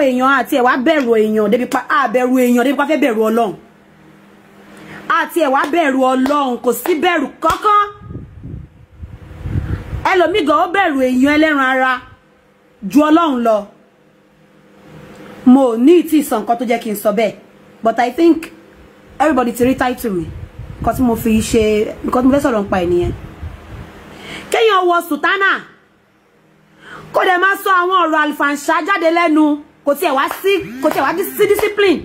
èèyàn àti ẹ̀ wá bẹ̀rù èèyàn débi pa bẹ̀rù èèyàn débi pa fẹ́ bẹ̀rù Ọlọ́run àti ẹ̀ wá bẹ̀rù Ọlọ́run kò sí bẹ̀rù kankan ẹlòmíì gan ó bẹ̀rù èèyàn ẹlẹ́ran ara ju Ọlọ́run lọ mo ní tí sọ nǹkan tó jẹ́ kí n sọ bẹ́ẹ̀ but I think everybody ti rí title mi because mo fi ṣe because mo fẹ́ sọ̀rọ̀ nípa ènìyàn kéèyàn wọ sùtánà kó dẹ̀ máa sọ àwọn ọ̀rọ̀ àlùfàǹṣá jáde lẹ́nu kò tiẹ̀ wá sí discipline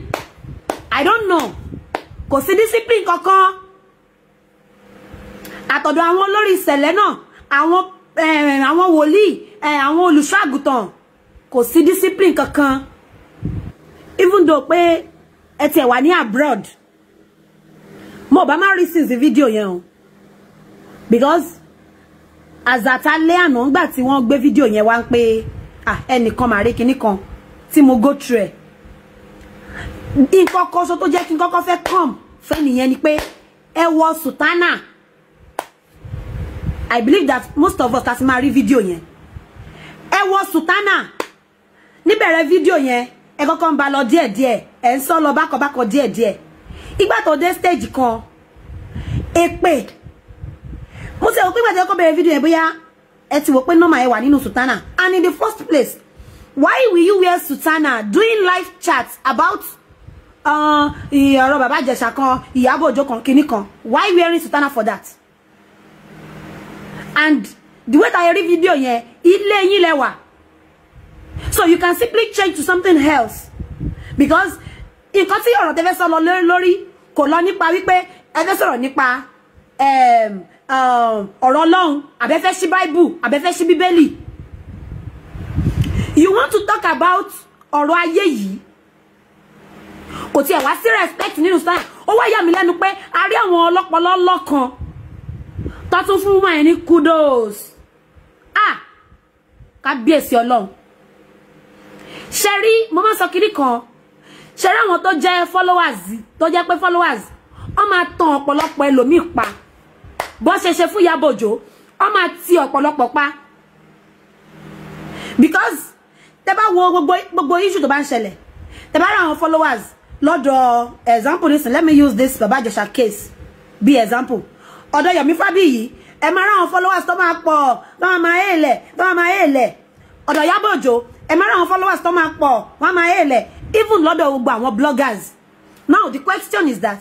I don't know kò sí discipline kankan àtọ̀dọ̀ àwọn olórí ìṣẹ̀lẹ̀ náà àwọn wòlíì àwọn olùṣọ́ àgùntàn kò sí discipline kankan even though pé ẹ tiẹ̀ wà ní abroad mo bá máa rí since video yẹn o because àzàtálẹ́ àná ńgbà tí wọ́n gbé video yẹn wá ń pé ẹnìkan máa rí kinní kan tí mo go through ẹ̀ nǹkan kan so tó jẹ́ kí n kọ́kọ́ fẹ́ come fẹ́ nìyẹn ni pé ẹ wọ sùtánà I believe that most of us láti máa rí video yẹn ẹ wọ sùtánà níbẹ̀rẹ̀ video yẹn ẹ kọ́kọ́ ń ba lọ díẹ̀díẹ̀ ẹ ń sọ lọ bákọ̀bákọ̀ díẹ̀díẹ̀ ìgbà tó dé stage kan èpè mo ṣe rò pé ìgbà tí ẹ kọ́ bẹ̀rẹ̀ video yẹn bóyá ẹ ti wò pé normal ẹ wà nínú sùtánà and in the first place why will you wear sùtánà doing live chat about ọ̀rọ̀ bàbá Ìjẹ̀ṣà kan Ìyábọ̀ Òjó kan kinní kan why wearing sùtánà for that and the way that I read video yẹn ilé yín lẹ wà so you can simply change to something else because nǹkan tí ọ̀rọ̀ tẹ́fẹ́ sọ lọ lórí kò lọ nípa wípé ẹ fẹ́ sọ̀rọ̀ nípa ọ̀rọ̀ Ọlọ́run àbẹ́fẹ́ sí Bible àbẹ́fẹ́ sí Bíbélì you want to talk about ọ̀rọ̀ ayé yìí kò tiẹ̀ wá sí respect nínú sáà ó wá yà mí lẹ́nu pé a rí àwọn ọlọ́pọlọ lọ́kan tó tún fún wọn ní kudos kábíyèsí Ọlọ́run ṣe rí mo máa sọ kiri kan ṣe rí àwọn tó jẹ́ followers tó jẹ́ pé followers wọ́n máa tan ọ̀pọ̀lọpọ̀ ẹlòmíì pa bó ṣe fún Ìyábọ̀ Òjó wọ́n máa ti ọ̀pọ̀lọpọ̀ pa because tẹ́ bá wo gbogbo issue tó bá ń ṣẹlẹ̀ tẹ́ bá rí àwọn followers lọ́dọ̀ example listen let me use this Baba Ìjẹ̀ṣà case be example ọ̀dọ̀ Yomi Fabiyi ẹ máa rí àwọn followers tó máa pọ̀ tó máa èèlẹ̀ ọ̀dọ̀ Ìyábọ̀ Òjó ẹ máa rí àwọn followers tó máa pọ̀ wọ́n máa èèlẹ̀ even lọ́dọ̀ gbogbo àwọn bloggers now the question is that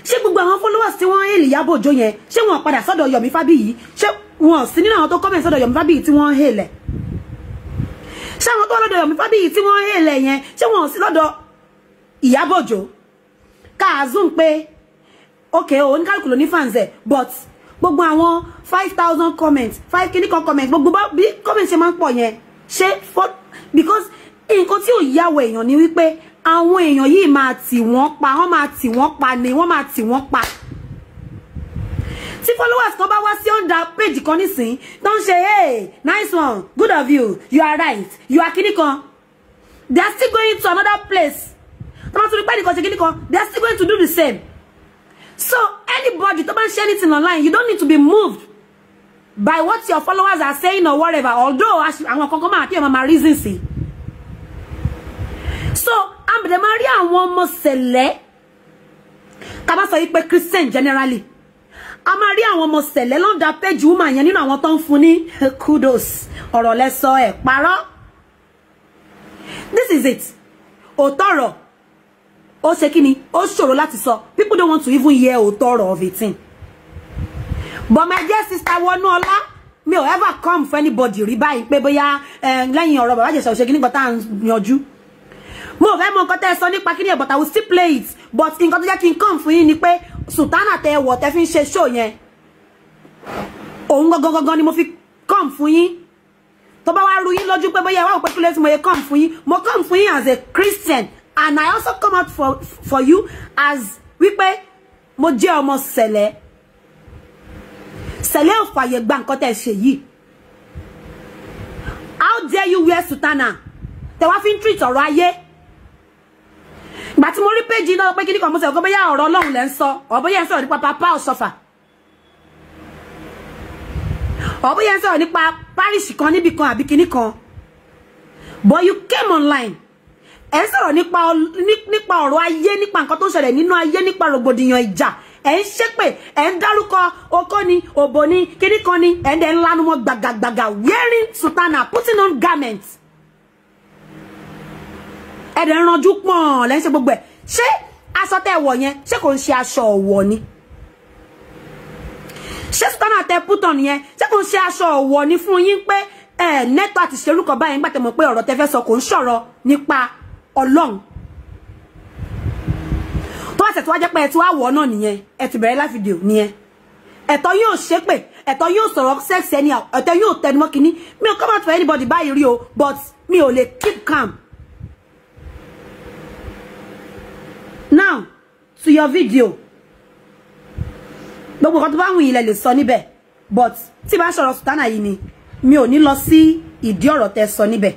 ṣé gbogbo àwọn followers tí wọ́n èèlì Ìyábọ̀ Òjó yẹn ṣé wọ́n padà sọ́dọ̀ Yomi Fabiyi ṣé wọ́n sí nínú àwọn tó comment sọ́dọ̀ Yomi Fabiyi tí wọ́n èèlẹ̀ ṣé àwọn tó wà lọ́dọ̀ Yomi Fabiyi tí wọ́n èèlẹ̀ yẹn ṣé wọ́n sí lọ́dọ̀ Ìyábọ̀ Òjó ká zoom pé okay o oníkálùkù ló ní fans ẹ̀ but gbogbo àwọn 5,000 comments 5 kìíní comments gbogbo bí comments ṣe máa ń pọ̀ yẹn ṣe because nǹkan tí ò yáwó èèyàn ni wípé àwọn èèyàn yìí máa tì wọ́n pa wọ́n máa tì wọ́n pa ni wọ́n máa tì wọ́n pa tí followers kan bá wá sí under page kan nísìn tó ń ṣe hey nice one good of you you are right you are kìíní kan they are still going to another place tó bá tún rí pẹ́ẹ́nì kan ṣe kìíní kan they are still going to do the same so anybody tó bá ń ṣe anything online you don't need to be moved by what your followers are saying or whatever although àwọn kankan máa kí ẹ máa reason sí so àbẹ̀dẹ̀ máa rí àwọn ọmọ sẹ̀lẹ̀ ká bá sọ yí pé Christian generally a máa rí àwọn ọmọ sẹ̀lẹ̀ lọ́ndà page woman yẹn nínú àwọn tó ń fún ní kudos ọ̀rọ̀ lẹ́sọ ẹ̀ parọ́ this is it òtọ́rọ̀ ó ṣe kí ni ó ṣòro láti sọ people don't want to even hear òtọ́rọ̀ of a thing but my dear sister Wọnúọlá mi ò ever come for anybody rí báyìí pé bóyá lẹ́yìn ọ̀rọ̀ Bàbá Ìjẹ̀ṣà òṣèkí nígbà tá à ń yanjú mo fẹ́ mọ nǹkan tẹ́ ẹ sọ nípa kíní ẹ̀ but I will still play it but nǹkan tó jẹ́ kí n come fún yín ni pé sùtánà tẹ́ ẹ wọ̀ tẹ́ fi ń ṣe show yẹn òun gangan ni mo fi come fún yín tó bá wá rú yín lójú pé bóyá wà ó pé kí lè tí mo yẹ come fún yín mo come fún yín as a Christian and I also come out for you as wípé mo jẹ́ ọmọ sẹ̀lẹ̀ ò fàyè gba nǹkan tẹ́ ṣe yìí how dare you wear sùtánà tẹ́ wá fi ń treat ọ̀rọ̀ ayé ìgbà tí mo rí péjì náà pé kíní kan mo sọ pé bóyá ọ̀rọ̀ Ọlọ́run lẹ́ ń sọ ọ̀ bóyá ń sọ̀rọ̀ nípa Papa Ọ̀ṣọ́fà ọ̀ bóyá ń sọ̀rọ̀ nípa parish kan níbi kan àbí kíní kan but you came online ẹ sọ̀rọ̀ nípa ọ̀rọ̀ ayé, nípa nǹkan tó ṣẹlẹ̀ nínú ayé, nípa rògbòdìyàn ìjà, ẹ ń ṣépè, ẹ ń dárúkọ okó ni, òbò ni, kíní kan ni, ẹ ń dẹ̀ ń lanu mọ́ gbàgàgbàgà, wearing sutana, putting on garments. Ẹ dẹ̀ ń ranjú pọ̀n lẹ́ ń ṣe gbogbo ẹ̀. Ṣé aṣọ tẹ́ wọ̀ yẹn ṣé kò ń ṣe aṣọ ọ̀wọ̀ ni? Ṣé sutana tẹ́ put on yẹn ṣé kò ń ṣe aṣọ ọ̀wọ̀ ni fún yín pé nẹ́tọ̀ àti ṣerúkọ báyìí nígbà tẹ́ mọ̀ pé ọ̀rọ̀ tẹ́ fẹ́ sọ kò ń sọ̀rọ̀ nípa Ọlọ́run. Tó bá ṣe tó wá jẹ́ pé ẹ ti wá wọ̀ náà nìyẹn, ẹ ti bẹ̀rẹ̀ live video nìyẹn. Ẹ̀tọ́ yóò ṣépè, ẹ̀tọ́ yóò sọ̀rọ̀ sex anyhow, ẹ̀tọ́ yóò tẹnumọ́ kíní. Mi ò come out for anybody báyìí rí o, but mi ò lè keep calm. Now, to your video. Gbogbo kan tó bá wù yín lẹ lè sọ níbẹ̀, but tí bá sọ̀rọ̀ sutana yìí ni, mi ò ní lọ sí ìdí ọ̀rọ̀ tẹ́ sọ níbẹ̀.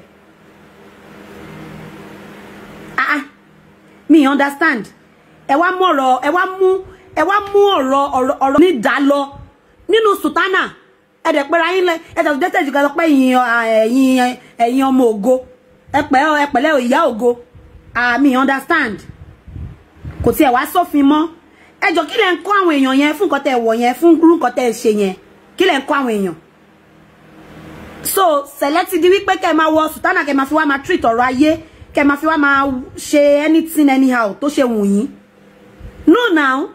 Me understand. Ẹ wá mú ọ̀rọ̀ ní dá lọ nínú sutana. Ẹ dẹ̀ pera yín lẹ, ẹ dẹ̀ dete ju kan pé ẹ̀yin ọmọ ògo. Ẹ pẹ̀lẹ́ ìyá ògo. Me understand. Kò tiẹ̀ wá sófin mọ́. Ẹ jọ̀ọ́ kí lẹ ń kọ́ àwọn èèyàn yẹn fún nǹkan tẹ́ wọ̀ yẹn, fún irú nǹkan tẹ́ ṣe yẹn. Kí lẹ ń kọ́ àwọn èèyàn? So, select di wípé kẹ́ máa wọ sutana, kẹ́ máa fi wá máa treat ọ̀rọ̀ ayé, kẹ́ máa fi wá máa ṣe anything anyhow tó ṣe wù yín. No now.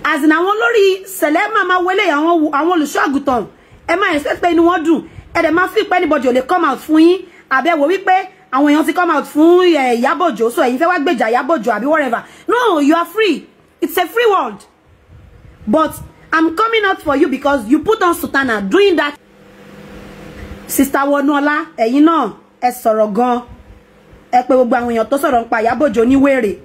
As in àwọn lórí sẹ̀lẹ̀ máa wọlé àwọn olùṣọ́àgùtàn, ẹ máa expect pé inú wọn dùn. Ẹ dẹ̀ máa feel pé anybody ò lè come out fún yín. Àbẹ̀wò wípé àwọn èèyàn ti come out fún Ìyábọ̀ Òjó, so ẹ̀yin fẹ́ wá gbèjà Ìyábọ̀ Òjó àbí whatever. No, you are free. It's a free world. But I'm coming out for you because you put on sutana doing that. Sister Wonuola, ẹ̀yin náà ẹ sọ̀rọ̀ gan. Ẹ pé gbogbo àwọn èèyàn tó sọ̀rọ̀ nípa Ìyábọ̀ Òjó ní wèrè.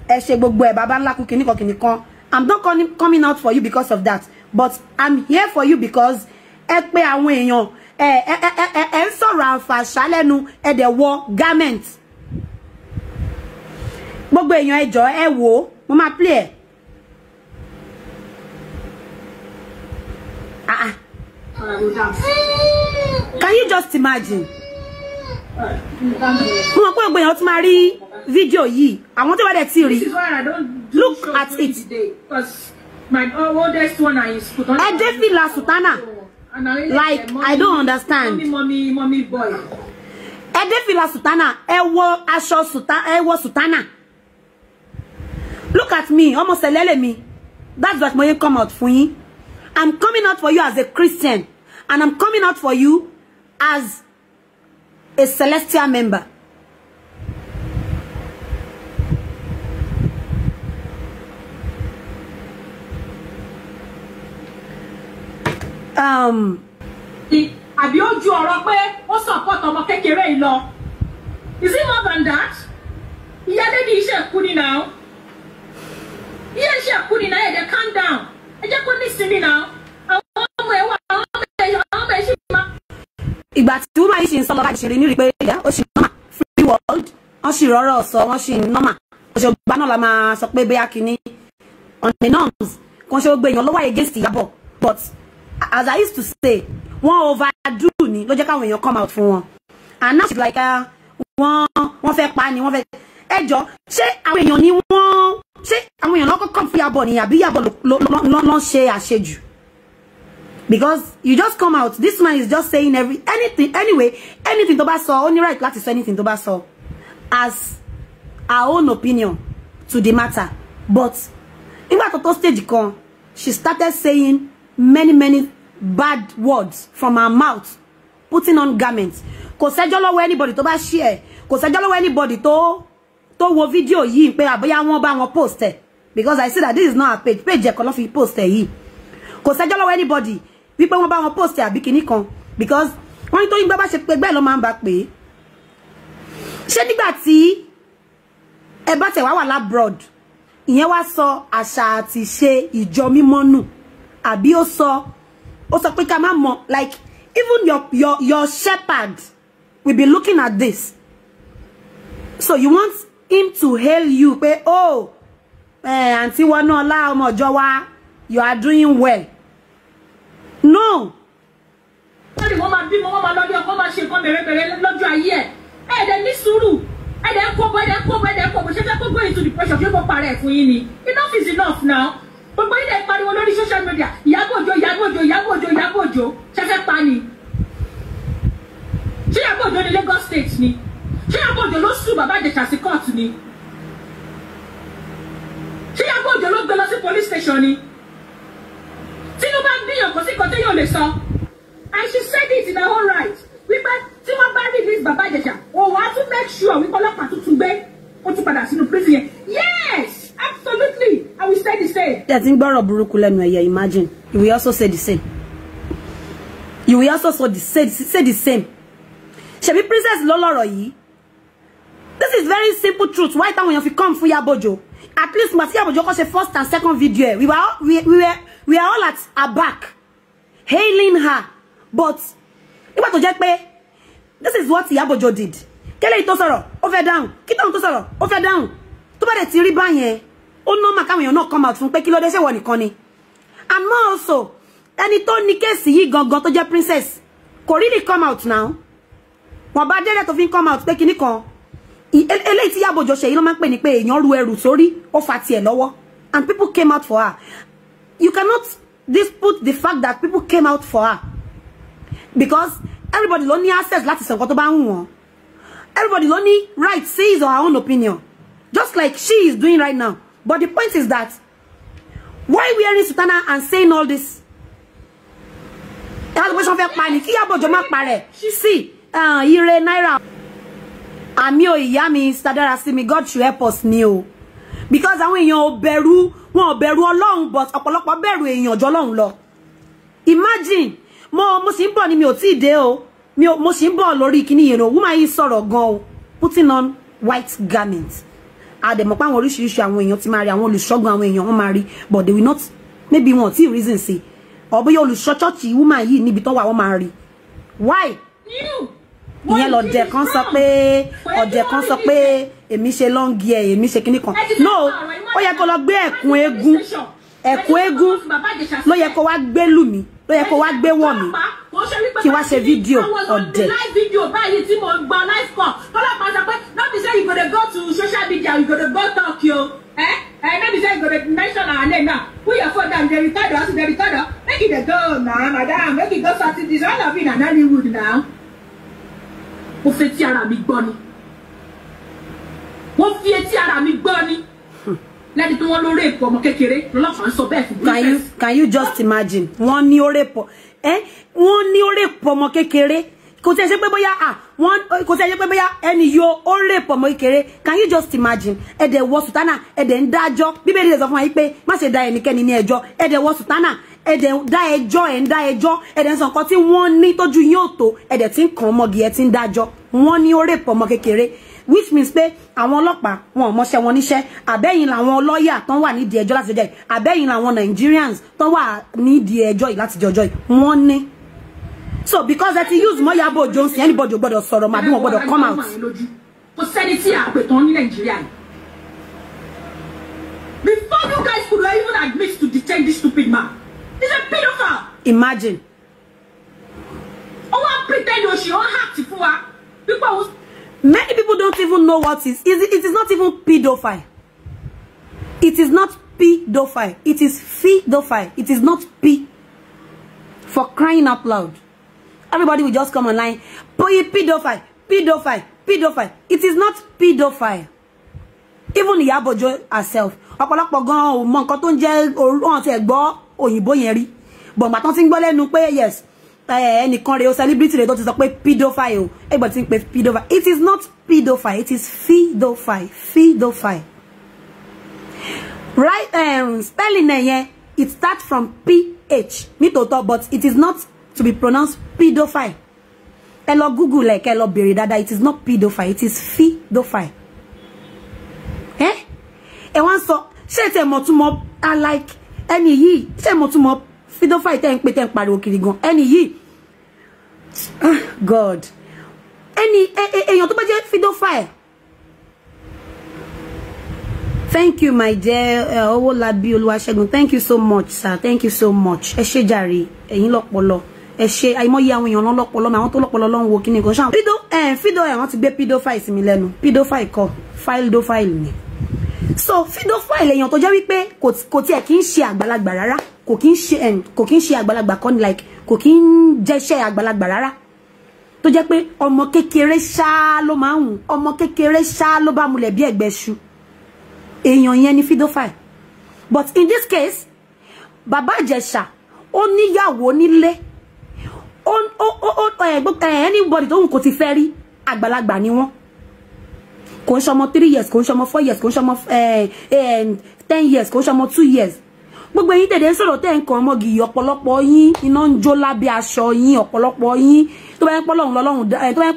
Ẹ ṣe gbogbo ẹ̀ bàbá ńlá kú kìnnìkan. I'm not coming out for you because of that. But I'm here for you because ẹ pé àwọn èèyàn ẹ ń sọ̀rọ̀ àǹfààṣà lẹ́nu, ẹ dẹ̀ wọ garment. Gbogbo èèyàn ẹ jọ̀ọ́ ẹ wò, mo máa play ẹ̀. Can you just imagine? Mo mọ̀ pé gbogbo èèyàn tún máa rí fídíò yìí. Àwọn tó bá dẹ̀ ti rí. Look at it. My oldest one is put on. Ẹ dé fìlà sutana. Like, I don't understand. Mommy boy. Ẹ dé fìlà sutana, ẹ wọ aṣọ sutana. Look at me, almost elele me. That's what mo come out fún yín. I'm coming out for you as a Christian, and I'm coming out for you as a celestial member. Àbí ó ju ọ̀rọ̀ pé ó support ọmọ kékeré yìí lọ. Is it more than that? Ìyá lady iṣẹ́ kú ni now. Ìyá iṣẹ́ kú ni now, ẹ calm down. Ẹ jẹ́ kó nísìnyí now. Àwọn ọmọ ẹ̀ wà, àwọn ọmọ ẹ̀ ṣì máa. Ìgbà tí wọ́n máa ṣe ń sọ lọ́ba ìṣeré ní rí pé ìyá ó ṣì normal, free world, wọ́n ṣì rọ́rọ̀ sọ, wọ́n ṣì normal. Òṣèlú náà la máa sọ pé bóyá kìíní on the norms, kò ṣe gbé èèyàn lọ́wọ́ against Ìyábọ̀. But as I used to say, wọ́n overdo ni ló jẹ́ káwọn èèyàn come out fún wọn. And now she's like wọ́n fẹ́ pa ni, wọ́n fẹ́ ẹjọ́ ṣé àwọn èèyàn ni ṣé àwọn èèyàn lọ́kọ́ come fún Ìyábọ̀ ni àbí Ìyábọ̀ ló ṣe àṣejù? Because you just come out, this man is just saying anything tó bá sọ, ó ní right láti sọ anything tó bá sọ as our own opinion to the matter. But nígbà tó stage kan, she started saying many bad words from her mouth, putting on garments. Kò sẹ́jọ́ lọ́wọ́ anybody tó bá share, kò sẹ́jọ́ lọ́wọ́ anybody tó wo video yìí pé àbóyá wọ́n bá wọn post ẹ̀, because I see that this is not a page ẹ̀kọ́ ló fi post ẹ̀ yìí. Kò sẹ́jọ́ lọ́wọ́ anybody wípé wọ́n bá wọn post ẹ̀ àbí kìíní kan, because wọ́n ní tó yín bá ṣe pé bẹ́ẹ̀ ló máa ń bá pé ṣé nígbà tí ẹ bá tẹ̀ wá labroad ìyẹn wá sọ àṣà àti ṣe ìjọ mímọ́ nù, àbí ó sọ pé ká má mọ̀, like even your shepherd will be looking at this. So you want him to hail you pé Aunty Wonuola ọmọ ọjọ́ wa, you are doing well. No. Wọ́n máa bímọ, wọ́n máa lọ́dún ọkọ̀ máa ṣe nǹkan bẹ̀rẹ̀ lọ́jọ́ ayé ẹ̀. Ẹ̀ẹ́dẹ̀ ní sùúrù. And then go, she just go into depression, you go parent for you. Enough is enough now. But when they party on the social media, Yabojo, she just panic. She Yabojo the Lagos State ni. She Yabojo lo sue Baba Ijesha court ni. She Yabojo lo gbé lọ sí police station ni. Tinubu biyan kò sí kan téèyàn lè sọ. And she said it in her own right. Wípé tí wọ́n bá release Baba Ijesha, ó wá to make sure wípé ọlọ́pàá tuntun gbé ó tún padà sínú prison yẹn. Yes, absolutely. I will say the same. That thing gbọ́rọ̀ burúkú lẹ́nu ẹ̀yẹ, imagine. You will also say the same. You will also say the same. Ṣebí princess ló lọ́rọ̀ yìí. This is very simple truth. Why táwọn èèyàn fi come fún Yabojo? At least Masi Yabojo kò ṣe first and second video. We are all at her back, hailing her. But nígbà tó jẹ́ pé this is what Yabojo did. Kele tó sọ̀rọ̀, ó fẹ́ down. Kiton tó sọ̀rọ̀, ó fẹ́ down. Tó bá dé ti rí báyẹn, ó normal káwọn èèyàn náà come out fún pé kí ló dé ṣe wọ nìkan ni. And more also, ẹni tó ní case yìí gangan tó jẹ́ princess kò really come out now. Wọ́n bá dé tó fi come out pé kíní kan. Eléyìí tí Yabojo ṣe yìí ló máa ń pè ní pé èèyàn ru ẹrù sórí, ó fa tiẹ̀ lọ́wọ́. And people came out for her. You cannot dispute the fact that people came out for her. Because everybody only access láti sọ nǹkan tó bá ń wọ́n. Everybody only right says her own opinion. Just like she is doing right now. But the point is that why wearing sutana and saying all this? See, Ire Naira. Amio Iyami Stadara Simi, God should help us new. Because àwọn èèyàn bẹ̀rù, wọn bẹ̀rù Ọlọ́run, but ọ̀pọ̀lọpọ̀ bẹ̀rù èèyàn jọ Ọlọ́run lọ. Imagine, mo sì ń bọ̀ ni mi ò tí dé o. Mo sì ń bọ̀ lórí kíní yẹn o. Woman yìí sọ̀rọ̀ gan o. Putting on white garments. Àdèmọ̀ pa àwọn oríṣiríṣi àwọn èèyàn tí máa rí, àwọn olùṣọ́gun àwọn èèyàn wọ́n máa rí, but they will not, maybe wọn tí reason sí. Or bóyá olùṣọ́ church woman yìí níbi tó wà wọ́n máa rí. Why? Ìyẹn lọ̀dẹ̀ kan sọ pé èmi ṣe long hair, èmi ṣe kíní kan. No, ó yẹ kó lọ gbé ẹ̀kún eégún ló yẹ kó wá gbé lù mí, ló yẹ kó wá gbé wọ̀ mí kí wá ṣe fídíò ọ̀dẹ̀. Live video báyìí tí mo gba live call tọ́lọ́pàá sọ pé no be say you go dey go to social media, you go dey go talk yo. No be say you go dey mention our name now. Put your phone down, dey record us, make it dey go now, madam, make it go sort this. All of it na Nollywood now. Mo fẹ́ tí ara mi gbọ́ ni. Mo fi etí ara mi gbọ́ ni. Lẹ́ni tí wọ́n ló rape ọmọ kékeré lọ́lọ́pàá sọ bẹ́ẹ̀ fún. Can you just imagine? Wọ́n ní ó rape ọmọ kékeré. Kò tẹ́ ṣe pé bóyá ẹni yo ó rape ọmọ kékeré. Can you just imagine? Ẹ̀dẹ̀ wọ sùtánà, ẹ̀dẹ̀ ń dájọ́. Bíbélì lè sọ fún wa pé má ṣe dá ẹnikẹ́ni ní ẹjọ́. Ẹ̀dẹ̀ wọ sùtánà, ẹ̀dẹ̀ dá ẹjọ́, ẹ̀dẹ̀ ń sọ nǹkan tí wọ́n ní tójú yóò tó, ẹ̀dẹ̀ tí ń kàn ọmọge ẹ̀ tí ń dájọ́. Wọ́n ní ó rape ọmọ kékeré. Which means pé àwọn ọlọ́pàá wọn ò mọṣẹ́ wọn níṣẹ́, àbẹ́yìn làwọn lọ́yà tán wà nídìí ẹjọ́ láti jọjọ́ yìí, àbẹ́yìn làwọn Nigerians tán wà nídìí ẹjọ́ yìí láti jọjọ́ yìí, wọ́n ní. So because that he use more Yabojo, anybody gbọ́dọ̀ sọ̀rọ̀ ma bí wọ́n gbọ́dọ̀ come out. Kò sẹ́ni tí a pè tán ní Nàìjíríà yìí. Before you guys could even admit to detain this stupid man, he's a pedophile. Imagine. Oh, I pretend that she all happy for her. Many people don't even know what it is not even pedophile. It is not pedophile. It is fedophile. It is not P. For crying out loud. Everybody will just come online. Pedophile. It is not pedophile. Even Yabojo herself. Ọ̀pọ̀lọpọ̀ gan ò mọ nǹkan tó ń jẹ́ ohun tí ẹ gbọ́ òyìnbó yẹn rí. But gbà tán tí ń gbọ́ lẹ́nu pé yes. Ẹnìkan rẹ̀ o celebrity rẹ̀ tó ti sọ pé pedophile o. Everybody think pé pedophile. It is not pedophile. It is fedophile. Right? Spelling yẹn, it starts from PH. Nítòótọ́, but it is not to be pronounced pedophile. Ẹ lọ Google like ẹ lọ bèrè dáadáa. It is not pedophile. It is fedophile. Ẹ wá sọ ṣé tẹ́ mọ̀ túmọ̀ like ẹni yìí ṣé mọ̀ túmọ̀ pedophile tẹ́ ń pè tẹ́ ń pariwo kiri gan ẹni yìí. God. Èèyàn tó bá jẹ́ pedophile. Thank you, my dear Owolabi Oluwasegun. Thank you so much, sir. Thank you so much. Ẹ ṣé jàre, ẹ̀yin lọ́pọlọ. ẹ ṣe àìmọye àwọn èèyàn lọ́pọlọ àwọn tó lọ́pọlọ lọ́n wo kíni kan ṣá fido wọ́n ti gbé pedophile sí mi lẹ́nu pedophile kọ́ philedophile ni so pedophile èèyàn tó jẹ́ wípé kò tiẹ̀ kì í ṣe àgbàlagbà rárá kò kì í ṣe àgbàlagbà kọ́ ni like kò kì í jẹ́ṣẹ́ àgbàlagbà rárá tó jẹ́ pé ọmọ kékeré ṣá ló máa ń ọmọ kékeré ṣá ló bá mulẹ̀ bí ẹ̀gbẹ́ ṣu èèyàn yẹn ni pedophile but in this case bàbá Ìjẹ̀ṣà ó níyàwó nílé anybody tó ń kò ti fẹ́ rí àgbàlagbà ni wọ́n kò ń ṣọmọ 3 years kò ń ṣọmọ 4 years kò ń ṣọmọ 10 years kò ń ṣọmọ 2 years gbogbo yín tẹ̀dẹ̀ ń sọ̀rọ̀ tẹ́ ń kan ọmọgì ọ̀pọ̀lọpọ̀ yín iná ń jó lábẹ́ aṣọ yín ọ̀pọ̀lọpọ̀ yín tó bá ń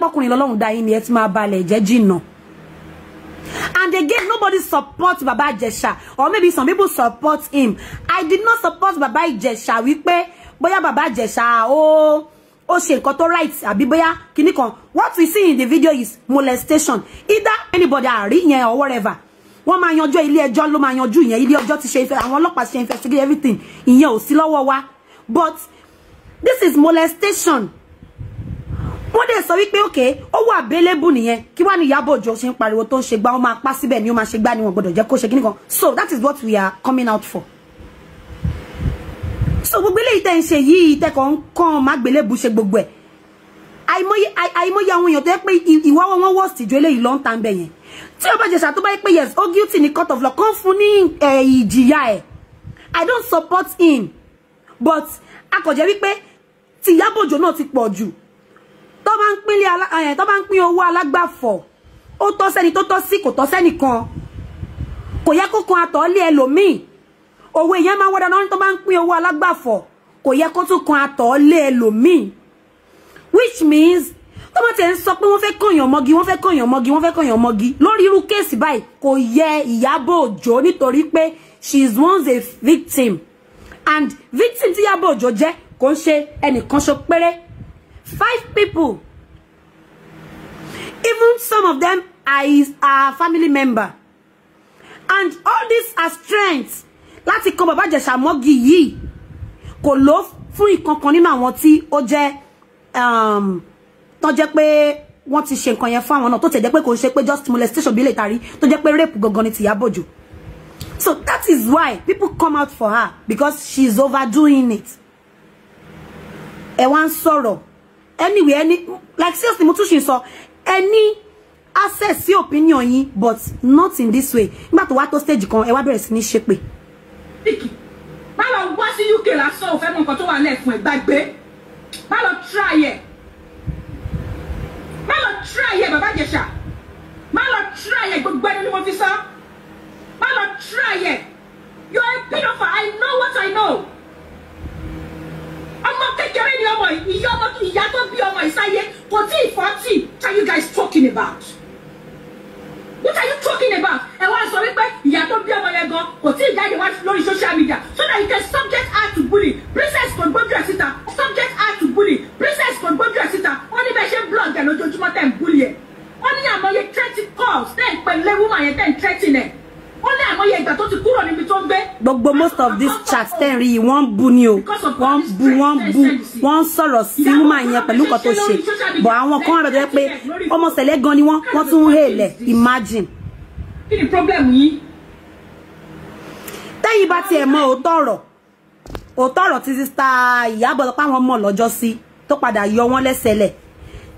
pọ́kùnrin lọ́lọ́run dá yín ni ẹ ti máa balẹ̀ jẹ́ jìnnà. And again, nobody supports Baba Ìjẹ̀ṣà, or maybe some people support him. I did not support Baba Ìjẹ̀ṣà wípé bóyá Baba Ìjẹ̀ṣà ó ṣe nǹkan tó right àbí bóyá kíní kan. What we see in the video is molestation. Either anybody àrí yẹn or whatever. Wọ́n máa yanjú ilé ẹjọ́ ló máa yanjú yẹn. Ilé ẹjọ́ ti ṣe àwọn ọlọ́pàá ṣe investigate everything. Ìyẹn ò sí lọ́wọ́ wa. But this is molestation. Wọ́n dẹ̀ sọ wípé okay ó wà available nìyẹn kí wá ní Ìyábọ̀ Òjó ṣe ń pariwo tó ń ṣe gbá ó máa pa síbẹ̀ ni ó máa ṣe gbá ni wọ́n gbọ́dọ̀ jẹ́ kó ṣe kíní kan. So that is what we are coming out for. So gbogbo eléyìí tẹ́ ń ṣe yìí tẹ́kọ̀ kan má gbélébù ṣe gbogbo ẹ̀ àìmọye àwọn èèyàn tó yẹ pé ìwà wọn worst ju eléyìí ló ń tàn bẹ̀ yẹn tí ó bá Ìjẹ̀ṣà tó bá yẹ pé yes ó guilty ní court of law kan fún ní ìjìyà ẹ̀ I don't support him but akọ̀jẹ́ wípé tí Ìyábọ̀ Òjó náà ti pọ̀ jù tó bá ń pín owó alágbàfọ̀ ó tọ́ sẹ́ni tó tọ́ sí kò tọ́ sẹ́nìkan kò yẹ kó kan àtọ̀ọ́lé ẹlòmíì òwe yẹn máa ń wọ́dà náà tó bá ń pín owó alágbàfọ̀ kò yẹ kó tún kan àtọ̀ọ́lé ẹlòmíì which means tó bá tẹ̀ ń sọ pé wọ́n fẹ́ kọ̀yàn mọ́gi lórí irú kéèsì báyìí kò yẹ Ìyábọ̀ Òjó nítorí pé she is once a victim and victim tí Ìyábọ̀ Òjó jẹ́ kò ń ṣe ẹnìkan ṣo péré 5 people even some of them are family member and all this are strength láti kọ Bàbá Ìjẹ̀ṣà mọ́gi yìí kò ló fún ìkankan nínú àwọn tí ó jẹ́ tó jẹ́ pé wọ́n ti ṣe nǹkan yẹn fún àwọn náà tó tẹ̀ jẹ́ pé kò ń ṣe pé just molestation bí lè tari tó jẹ́ pé rape gangan ni ti Ìyábọ̀ Òjó. So that is why people come out for her because she's overdoing it. Ẹ wá ń sọ̀rọ̀ anyway like seriously mo tún ṣe sọ any access sí opinion yín but not in this way nígbà tó wá tó stage kan ẹ wá bẹ̀rẹ̀ sí ní ṣépè. má lọ wá sí UK lásán ò fẹ́ mọ nǹkan tó wà lẹ́ẹ̀fún ẹ̀ gbàgbé má lọ try ẹ̀ Bàbá Ìjẹ̀ṣà má lọ try ẹ̀ gbogbo ẹni ni mo fi sọ má lọ try ẹ̀ you are a pedophile I know what I know. Ọmọ kékeré ni ọmọ ìyá tó bí ọmọ ìsáyé kò tí ì 40 what are you guys talking about? What are you talking about? Ẹ wá sọ wípé ìyá tó bí ọmọ yẹn gan kò tí ì jáde wá lórí social media so that you can subject her to bully. Princess kò gbójú ẹ̀ síta subject her to bully. Princess kò gbójú ẹ̀ síta wọ́n ní bẹ́ẹ̀ ṣe blog ẹ̀ lójoojúmọ́ tẹ̀ ń bully ẹ̀. Wọ́n ní àmọye threatening calls tẹ̀ ń pè woman yẹn tẹ̀ ń threatening ẹ̀. Wọ́n ní àmọye ìgbà tó ti kúrò níbi tó ń gbé. Gbogbo most of these chats tẹ̀ ń rí wọ́n bú ni o wọ́n sọ̀rọ̀ sí woman yẹn pẹ̀lú nǹkan tó ṣe bọ̀ àwọn kan rẹ̀ tó yẹ pé ọmọ sẹ̀lẹ̀ gan ni wọ́n tún ń hèlẹ̀ imagine. Kí ni problem yìí? Tẹ́yìn bá tiẹ̀ mọ òótọ́ ọ̀rọ̀ tí sista Ìyábọ̀ pa wọn mọ̀ lọ́jọ́ sí tó padà yọ wọ́n lẹ́sẹ̀lẹ̀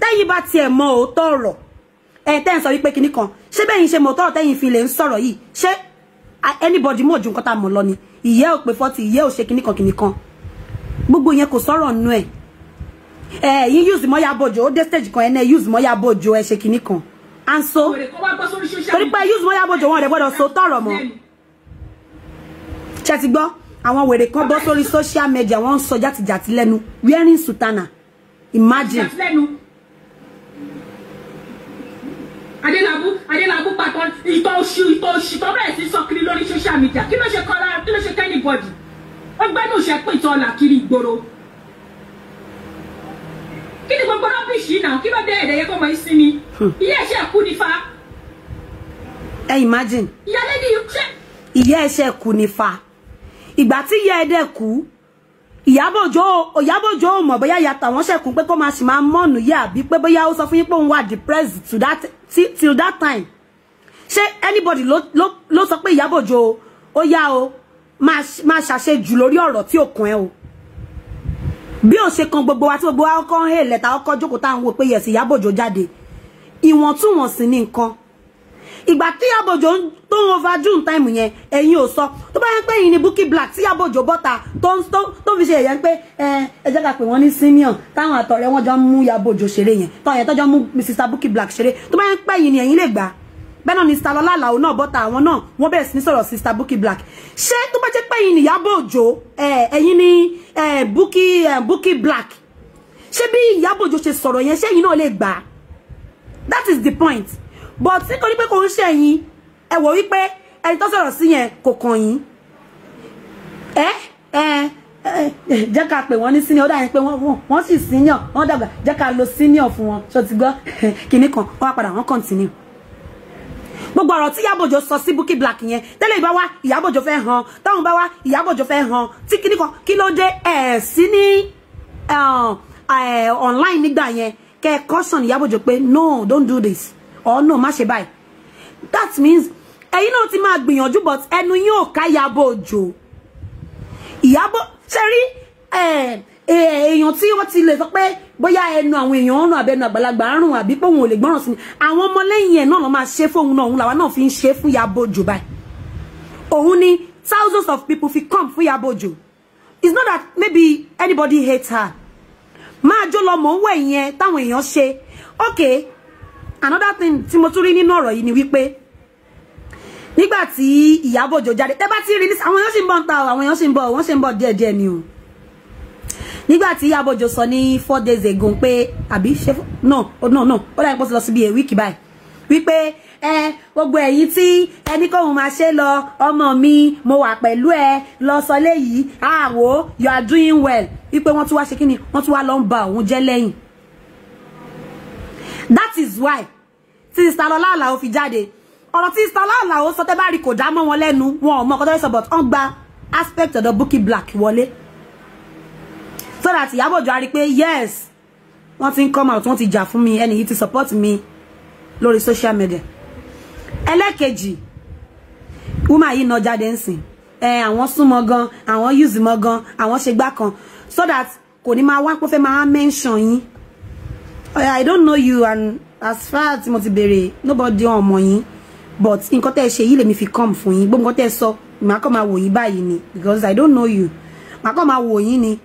tẹ́yìn bá tiẹ̀ mọ òótọ́ ọ̀rọ̀ tẹ́yìn sọ wípé kinní kan ṣé bẹ́yìn ṣe mọ òótọ́ ọ̀rọ̀ tẹ́yìn fi lè ń sọ̀rọ̀ yìí ṣé anybody mọ̀ ju nǹkan tá a mọ̀ lọ ni ìyẹ́ ò pé 40 ìyẹ́ ò ṣe kinní kan gbogbo yẹn kò sọ̀rọ̀ nù ẹ̀ yín use mọ́ Ìyábọ̀ Òjó ó dé stage kan ẹ̀ use mọ́ Ìyábọ̀ Òjó ẹ̀ ṣe kinní kan and so torí pé use mọ́ Ìyábọ̀ Òjó wọn rẹ̀ gbọ́dọ̀ so tọ̀rọ̀ mọ́ ṣe ti gbọ́ àwọn wèrè kan bọ́ sórí social media wọ́n ń sọ játijàti lẹ́nu wearing sutana imagine. Adélábù pàtó ìtọ̀ òṣì tó bẹ̀rẹ̀ sí sọ kiri lórí social media kí ló ṣe kọ́ lára kí ló ṣe kẹ́nìbọ̀dì ó gbẹ́nu ṣe pé ìtọ̀ ọ̀là kiri ìgboro kí ni gbogbo rọ́bìṣì náà kí ló dé ẹ̀dẹ̀yẹ kọ́ mọ ìsinmi ìyá ẹ̀ṣẹ̀ kú ní fa. ẹ imagine. ìyá lẹ́ni ṣe. ìyá ẹ̀ṣẹ̀ kú ní fa ìgbà tí ìyá ẹ̀dẹ̀ kú Ìyábọ̀ Òjó mọ̀ bóyá yàtọ̀ àwọn ṣẹ̀kún pé kó máa sì máa mọ́ọ̀nù yá bí pé bóyá ó sọ fún yín pé òun wà depressed till that time. Ṣé anybody ló sọ pé Ìyábọ̀ Òjó ó yá o máa ṣàṣejù lórí ọ̀rọ̀ tí ò kàn ẹ́ o. Bí ó ṣe kan gbogbo wa tí gbogbo wa kọ́ hé lẹ́ta ọkọ̀ jókòó tá à ń wò pé yes Ìyábọ̀ Òjó jáde. Ìwọ̀ntúnwọ̀nsì ní nǹkan. Ìgbà tí Ìyábọ̀ Òjó tó ń overdo time yẹn ẹ̀yin ò sọ tó bá yẹn pé ẹ̀yin ni Bukky Black tí Ìyábọ̀ Òjó bọ́ta tó fi ṣe ẹ̀yẹn pé ẹ jẹ́ ká pè wọ́n ní senior táwọn àtọ̀rẹ́ wọn jọ ń mú Ìyábọ̀ Òjó ṣeré yẹn tọ́ yẹn tọ́jọ́ mú Mr Bukky Black ṣeré tó bá yẹn pé ẹ̀yin ni ẹ̀yin lè gbà bẹ́ẹ̀ náà ni Star Lọlá Àlàó náà bọ́ta àwọn náà wọ́n bẹ̀rẹ̀ sí ní sọ̀rọ̀ sí Mr Bukky Black ṣé tó bá jẹ́ pé ẹ̀yin ni Ìyábọ̀ Òjó ẹ̀yin ni Bukky Black ṣé bí Ìyábọ̀ Òjó ṣe sọ̀rọ̀ yẹn ṣé ẹ̀yin náà lè gbà that is the point but nítorí pé kò ń ṣe ẹ̀yin ẹ wò wípé ẹni tó sọ̀rọ̀ sí yẹn kò kàn yín jẹ́ ká pè wọ́n ní senior ó dà yẹn pé wọ́n sì senior wọ́n dàgbà jẹ́ ká lo senior fún wọn ṣó ti gbọ́ kinní kan wọ́n padà wọ́n continue gbogbo ọ̀rọ̀ tí Ìyábọ̀ Òjó sọ sí Bukky Black yẹn tẹ́lẹ̀ ìbá wá Ìyábọ̀ Òjó fẹ́ hàn táwọn bá wá Ìyábọ̀ Òjó fẹ́ hàn tí kinní kan kí ló dé sí ní online nígbà yẹn kẹ́ caution Ìyábọ̀ Òjó pé no don't do this or no má ṣe báyìí that means ẹ̀yin náà ti máa gbìyànjú but ẹnu yín ò ká Ìyábọ̀ Òjó Ìyábọ̀ ṣe rí èèyàn tí wọ́n ti lè sọ pé bóyá ẹnu àwọn èèyàn ọ̀run àbẹnu àgbàlagbà rùn àbí pé òun ò lè gbọ́ràn sí ni àwọn ọmọlẹ́yìn ẹ̀ náà ló máa ṣe fóun náà òun làwa náà fi ń ṣe fún Ìyábọ̀ Òjó báyìí òun ni thousands of people fi come fún Ìyábọ̀ Òjó it's not that maybe anybody hates her máa jó lọ mọ̀ ń wẹ̀ yẹn táwọn èèyàn ṣe okay another thing tí mo tún rí nínú ọ̀rọ̀ yìí ni wípé nígbà tí Ìyábọ̀ Òjó jáde tẹ́ bá ti rí àwọn èèyàn sì ń bọ̀ ń ta àwọn èèyàn sì ń bọ̀ wọ́n sì ń bọ̀ díẹ̀díẹ̀ ni o nígbà tí Ìyábọ̀ Òjó sọ ní 4 days ago pé àbí ṣe no ó dàbí pé ó ti lọ sí bí a week báyìí wípé gbogbo ẹ̀yin tí ẹni kóhun máa ṣe lọ ọmọ mi mo wà pẹ̀lú ẹ lọ sọ léyìí àwò you are doing well wípé wọ́n tún wá ṣe kí ni wọ́n tún wá lọ ń ba òun jẹ́ lẹ́yìn that is why tí Star Lọlá Àlàó fi jáde ọ̀rọ̀ tí Star Lọlá Àlàó sọ tẹ́ bá rí kò dá mọ́ wọn lẹ́nu wọn ò mọ ọkọ̀ tó fẹ́ sọ but wọ́n gba aspect ọ̀dọ̀ Bukky Black wọlé so that Ìyábọ̀ Òjó á rí pé yes wọ́n ti ń come out wọ́n ti jà fún mi ẹni yìí ti support mi lórí social media ẹlẹ́kejì woman yìí náà jáde ń sìn àwọn súnmọ́ gan àwọn use mọ́ gan àwọn ṣe gbá kan so that kò ní máa wá pé fẹ́ máa mention yín I don't know you and as far as mo ti bèrè nobody ọmọ yín but nǹkan tẹ́ ṣe yìí lèmi fi come fún yín gbogbo nǹkan tẹ́ sọ màá kọ́ máa wò yín báyìí ni because I don't know you màá kọ́ máa wò yín ni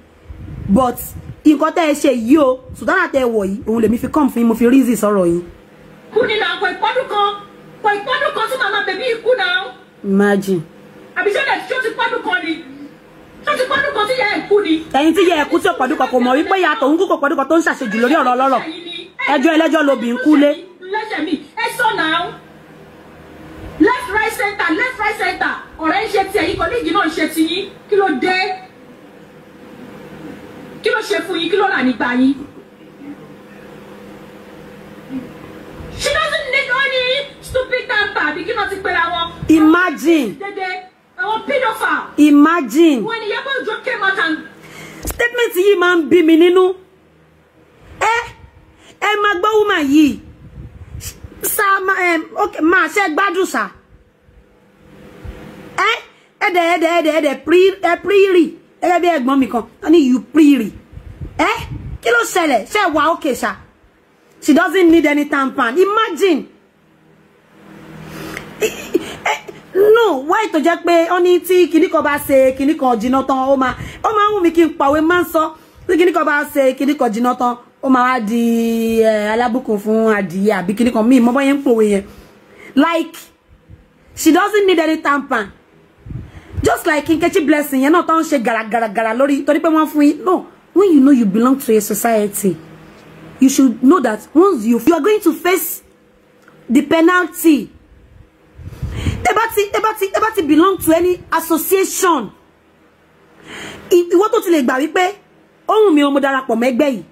but nǹkan tẹ́ ṣe yìí o Sultana tẹ́ wọ̀ yìí òun lèmi fi come fún yín mo fi reason sọ̀rọ̀ yín. kú ni náà kò ìpọ́dún kan tí màmá bèbí ikú náà. Imagine. àbí ṣé tí ó ti pọ́dún kan ni tó ti pọ́dún kan tí yẹ ẹ̀kú ni. ẹ̀yin tí yẹ ẹ̀kú tí ò pọ́dún kan kò mọ̀ wípé yàtọ̀ òun kò pọ́dún kan tó ń ṣàṣejù lórí ọ̀rọ̀ ọlọ́rọ̀ ẹjọ́ ẹlẹ́jọ́ lobì ń kúlé. lẹ́sẹ̀ mi ẹ sọ náà left right center ọ̀rẹ́ ń ṣe tiẹ̀ yìí kọ́lẹ́jì náà ń ṣe ti yín kí ló dé kí ló ṣe fún yín kí ló rà nígbà yín. she doesn't need any stupid temper àbí kí ló ti pera wọn. Imagine. dédé àwọn pedophile. Imagine. when Ìyábọ̀ Òjó came out and. statement yìí máa ń bí mi nínú ẹ máa gbọ́ woman yìí sa máa ṣe gbádùn sa ẹ̀dẹ̀ pírì ẹgẹ́ bí ẹ̀gbọ́n mi kan wọ́n ní you pírì kí ló ṣẹlẹ̀ ṣe wà ókè ṣá she doesn't need any tampon imagine no why tó jẹ́ pé ó ní tí kinní kan bá ṣe kinní kan jìnnà tán ó máa ń wù mí kí n pàwé máa ń sọ tí kinní kan bá ṣe kinní kan jìnnà tán ó máa wá di alábùkún fún adìyẹ àbí kinní kan míì mọ́ bọ́ yẹn ń pòwe yẹn like she doesn't need any tampon just like Nkechi Blessing yẹn náà tó ń ṣe gàràgàràgàrà lórí torí pé wọ́n fún yín no when you know you belong to a society you should know that once you are going to face the penalty tẹ́ bá ti belong to any association ìwọ tó ti lè gbà wípé ohun mi ò mo darapọ̀ mẹ́gbẹ́ yìí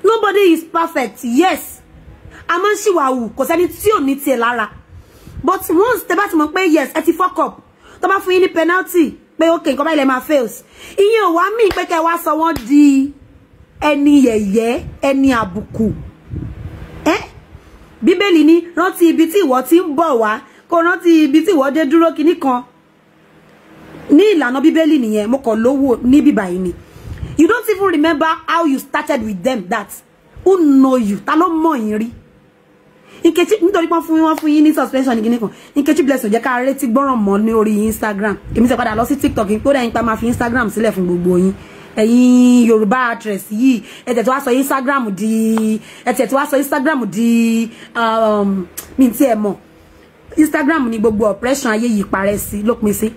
nobody is perfect yes a máa ń ṣìwàwù kò sẹ́ni tí ò ní tiẹ̀ lára but once tẹ́ bá ti mọ̀ pé yes ẹ ti fuck up tó bá fún yín ní penalty pé okay nǹkan báyìí lè máa fails ìyẹn ò wá mí pé kẹ́ wá sọ wọ́n di ẹni yẹ̀yẹ́ ẹni àbùkù Bíbélì ní rántí ibi tí ìwọ ti ń bọ̀ wá kó rántí ibi tí ìwọ dé dúró kíní kan ní ìlànà Bíbélì nìyẹn mo kàn lówó ní bíbá yìí ni you don't even remember how you started with them that who know you ta ló mọ̀ yín rí Nkechi nítorí pọ́n fún yín ní suspension ní kíní kan Nkechi Blessing jẹ́ ká retí gbọ́ràn mọ́ ní orí Instagram èmi ṣe padà lọ sí TikTok kó dẹ̀ nípa máa fi Instagram sílẹ̀ fún gbogbo yín ẹ̀yin Yorùbá actress yìí ẹ̀tẹ̀ tí wá sọ Instagram di mi tí ẹ mọ̀ Instagram ni gbogbo oppression ayé yìí parẹ́ sí ló pin sí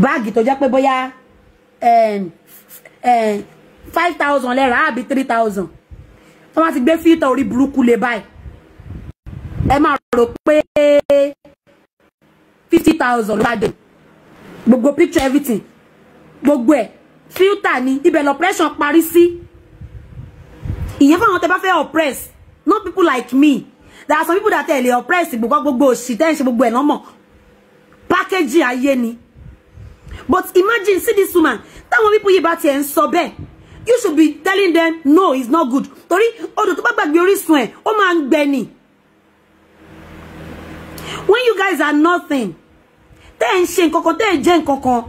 báàgì tó jẹ́ pé bóyá 5,000 lẹ́ra àbí 3,000 wọ́n máa ti gbé fíìtà orí burúkú lé báyìí ẹ máa rò pé 50,000 ló bá dé gbogbo picture everything gbogbo ẹ̀ filter ni ibẹ̀ l'oppression parí sí ìyẹn fáwọn tẹ́ bá fẹ́ oppress not people like me there are some people that tell you oppress gbogbo òṣì tẹ́ ń ṣe gbogbo ẹ̀ lọ́mọ package ayé ni but imagine see this woman táwọn people yìí bá tiẹ̀ ń sọ bẹ́ẹ̀ you should be telling them no it's not good torí odò tó bá gbàgbé orísun ẹ̀ ó máa ń gbẹ ni when you guys are nothing tẹ́ ń ṣe nǹkan kan tẹ́ ń jẹ́ nǹkan kan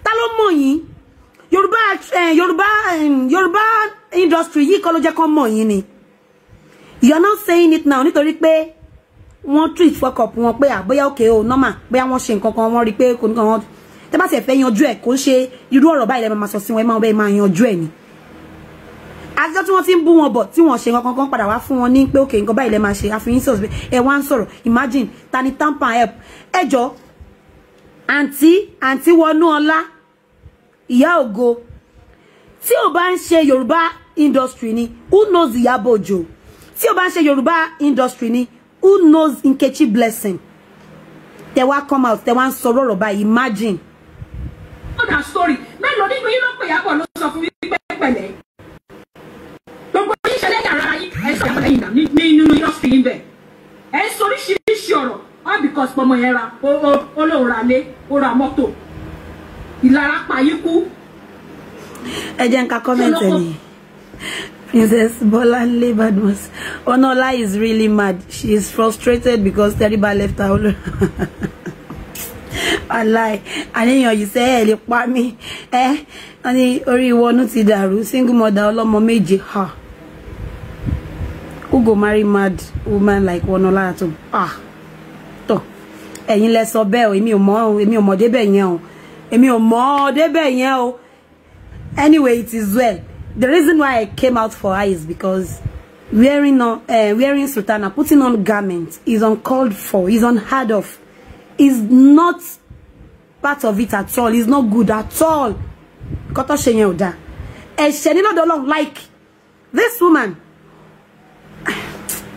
ta ló mọ̀ yín Yorùbá industry yìí kọ́ ló jẹ́ kán mọ̀ yín ni you are not saying it now nítorí pé wọ́n treat fuck up wọn pé àbóyá okay o normal bóyá wọ́n ṣe nǹkan kan wọ́n rí pé kò ní kan wọ́n tẹ́ bá ṣe fẹ́ yanjú ẹ̀ kò ṣe irú ọ̀rọ̀ báyìí lẹ́ máa sọ sí wọn ẹ máa bẹ́ẹ̀ máa yanjú ẹ̀ ni àtijọ́ tí wọ́n ti ń bú wọn bọ̀ tí wọ́n ṣe nǹkan kan padà wá fún wọn ní pé okay nǹkan báyìí lẹ́ máa ṣe àfihàn sọ̀rọ̀ pé ẹ wá ń sọ̀rọ̀ imagine tani tamper help ẹjọ́ àǹtí Wọnúọlá ìyá ògo tí ó bá ń ṣe Yorùbá industry ni who knows Ìyábọ̀ Òjó tí ó bá ń ṣe Yorùbá industry ni who knows Nkechi Blessing tẹ wá come out tẹ wá ń sọ̀rọ̀ ọ̀rọ̀ báyìí imagine. That story mélòó nínú yín ló pè Ìyábọ̀ ló sọ fún mi pẹ́pẹ́lẹ́ gbogbo yín ṣẹlẹ̀ yàrá yín ẹ̀ sọ àwọn ẹ̀yìn náà nínú industry yín bẹ̀ ẹ̀ sọ oríṣiríṣi ọ̀rọ̀ all because pọmọ yẹn ra olóhùn ra lé ó ra mọ́tò ìlara pàyíkú. ẹ jẹ́ n ka comment ni Princess Bolanle Badmus Onola is really mad. She is frustrated because Teriba left her alone. I lie. Àníyàn yìí say ẹ lè pa mí. Ani orí wọnú ti dàrú single mother ọlọ́mọ méje ha. Who go marry mad woman like Onola at all? To. Ẹ̀yin lẹ sọ bẹ́ẹ̀ o èmi ò mọ̀ débẹ̀ yẹn o. Èmi ò mọ̀ débẹ̀ yẹn o. Anyway, it is well. The reason why I came out for her is because wearing sultana, putting on garments is uncalled for, is unheard of, is not part of it at all, is not good at all. Like this woman.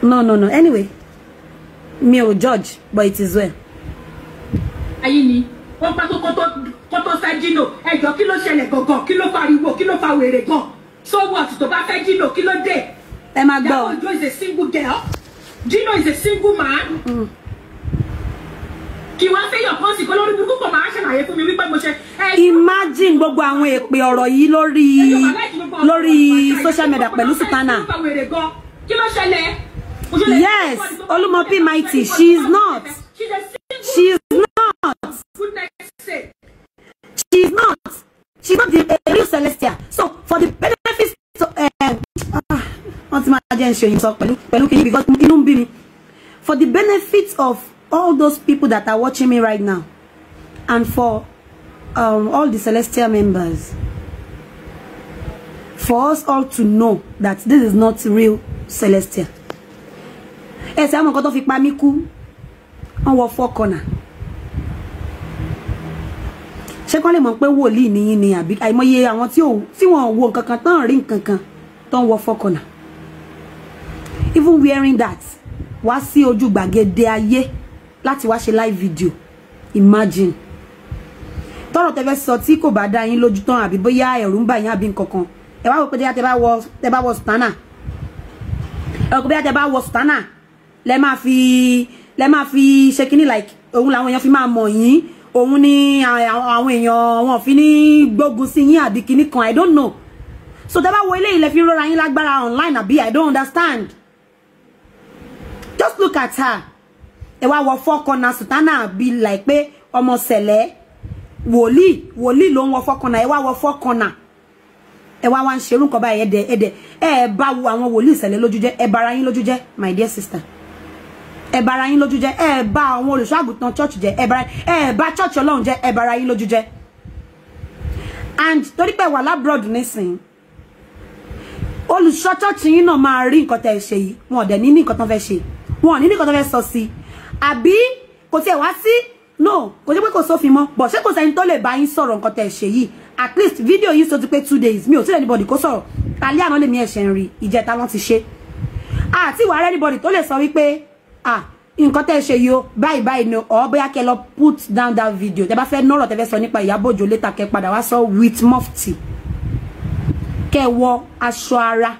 No. Anyway, me will judge, but it is well. Ayini, kọ́tọ́ fẹ́ Gino ẹjọ́ kí ló ṣẹlẹ̀ gangan kí ló fariwo kí ló fa wèrè gan so what tó bá fẹ́ Gino kí ló dé. ẹ máa gbọ́. Ìyábọ̀ Òjó is a single girl Gino is a single man. kí wọ́n fẹ́ yọ̀ kán sí kó lórí burúkú kò máa ṣàlàyé fún mi wípé mo ṣe. imagine gbogbo àwọn èpè ọ̀rọ̀ yìí lórí social media pẹ̀lú sultana. kí ló ṣẹlẹ̀. Yes, Olumo P Mighty, she is not. She is not. She is not. She's not the real Celestia. So for the benefits for the benefits of all those people that are watching me right now, and for all the Celestia members, for us all to know that this is not real Celestia. Ese àwọn kan tó fi pa mí kú wọ́n wọ four corner. Ṣé kò lè mọ̀ pé wòlíì ni yín ni àbí àìmọye àwọn tí wọ́n wo nǹkan kan tán rí nǹkan kan tán wọ four corner. Even wearing that wá sí ojú gbàgede ayé láti wá ṣe live video. Imagine. Tọ́rọ̀ tẹ́ fẹ́ sọ tí kò bá dá yín lójú tán àbí bóyá ẹ̀rù ń bà yín àbí nǹkan kan. Ẹ wá wò pé tẹ́ bá wọ sultana. Ẹ wò pé tẹ́ bá wọ sultana. Lẹ máa fi ṣe kíní like òun làwọn èèyàn fi máa mọ̀ yín òun ni àwọn èèyàn wọn fi ní gbógun sí yín àbí kíní kan, I don't know. So tẹ́ bá wo eléyìí lẹ fi ń rọra yín lágbára online àbí, I don't understand. Just look at her. Ẹ wá wọ 4 corner sutana be like pé ọmọ sẹ̀lẹ̀ wòlíì ló ń wọ 4 corner, ẹ wá wọ 4 corner. Ẹ wá ń ṣerú nǹkan báyìí ẹ̀dẹ̀ ẹ bá wo àwọn wòlíì sẹ̀lẹ̀ lójú jẹ́, ẹ bara yín lójú jẹ́, my dear sister. Ẹ bara yín lójú jẹ́, ẹ bá àwọn olùṣọ́àgùntàn church jẹ́, ẹ bá church Ọlọ́run jẹ́, ẹ bara yín lójú jẹ́. And torí pé wà labroad nísìn, olùṣọ́ church yín náà máa rí nǹkan tẹ́ ṣe yìí, wọn dẹ̀ ní nǹkan tán fẹ́ ṣe, wọn ní nǹkan tán fẹ́ sọ sí, àbí kò tiẹ̀ wá sí, no, kò jẹ́ pé kò sófin mọ́, but ṣé kò sẹ́ni tó lè bá yín sọ̀rọ̀ nǹkan tẹ́ ṣe yìí. At least video yìí sọ ti pé 2 days, mi ò tí anybody kó sọ̀rọ̀, alẹ́ àná lèmi ẹ̀ṣẹ̀ ń rí, ìjẹta lọ́n ti ṣe. Àti ìwà anybody tó lè sọ wípé nǹkan tẹ́ ṣe yìí o báyìí no, or bóyá kẹ́ lọ put down that video, tẹ́ bá fẹ́ nọ́rọ̀ tẹ́ fẹ́ sọ nípa Ìyábọ̀ Òjó later kẹ́ padà wá sọ with mufti, kẹ́ wọ aṣọ ara,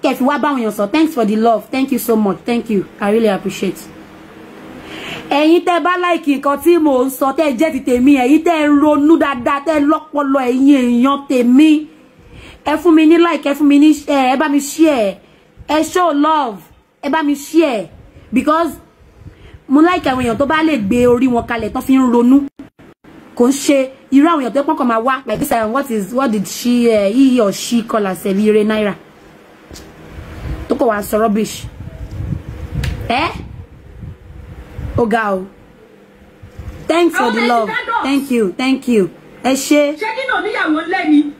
kẹ́ fi wá báwọn èèyàn sọ thanks for the love, thank you so much, thank you, I really appreciate. Ẹ̀yin tẹ́ bá like nǹkan tí mò ń sọ, tẹ́ jẹ́ ti tèmi, ẹ̀yin tẹ́ ronú dáadáa, tẹ́ lọ́pọlọ, ẹ̀yin èèyàn tèmi, ẹ fún mi ní like, ẹ fún mi ní share, ẹ bá mi share, ẹ show love, ẹ bá mi share, because mo like àwọn èèyàn tó bá lè gbé orí wọn kalẹ̀ tán fi ń ronú, kò ń ṣe irú àwọn èèyàn tó pọ́n kàn máa wá like this. What did she he or she call herself, Ire Naira, tó kọ̀ wá sọ rubbish. Oga o, thanks for the love, thank you. Ẹ ṣé. Ṣé Dino níyàwó ńlẹ́ ni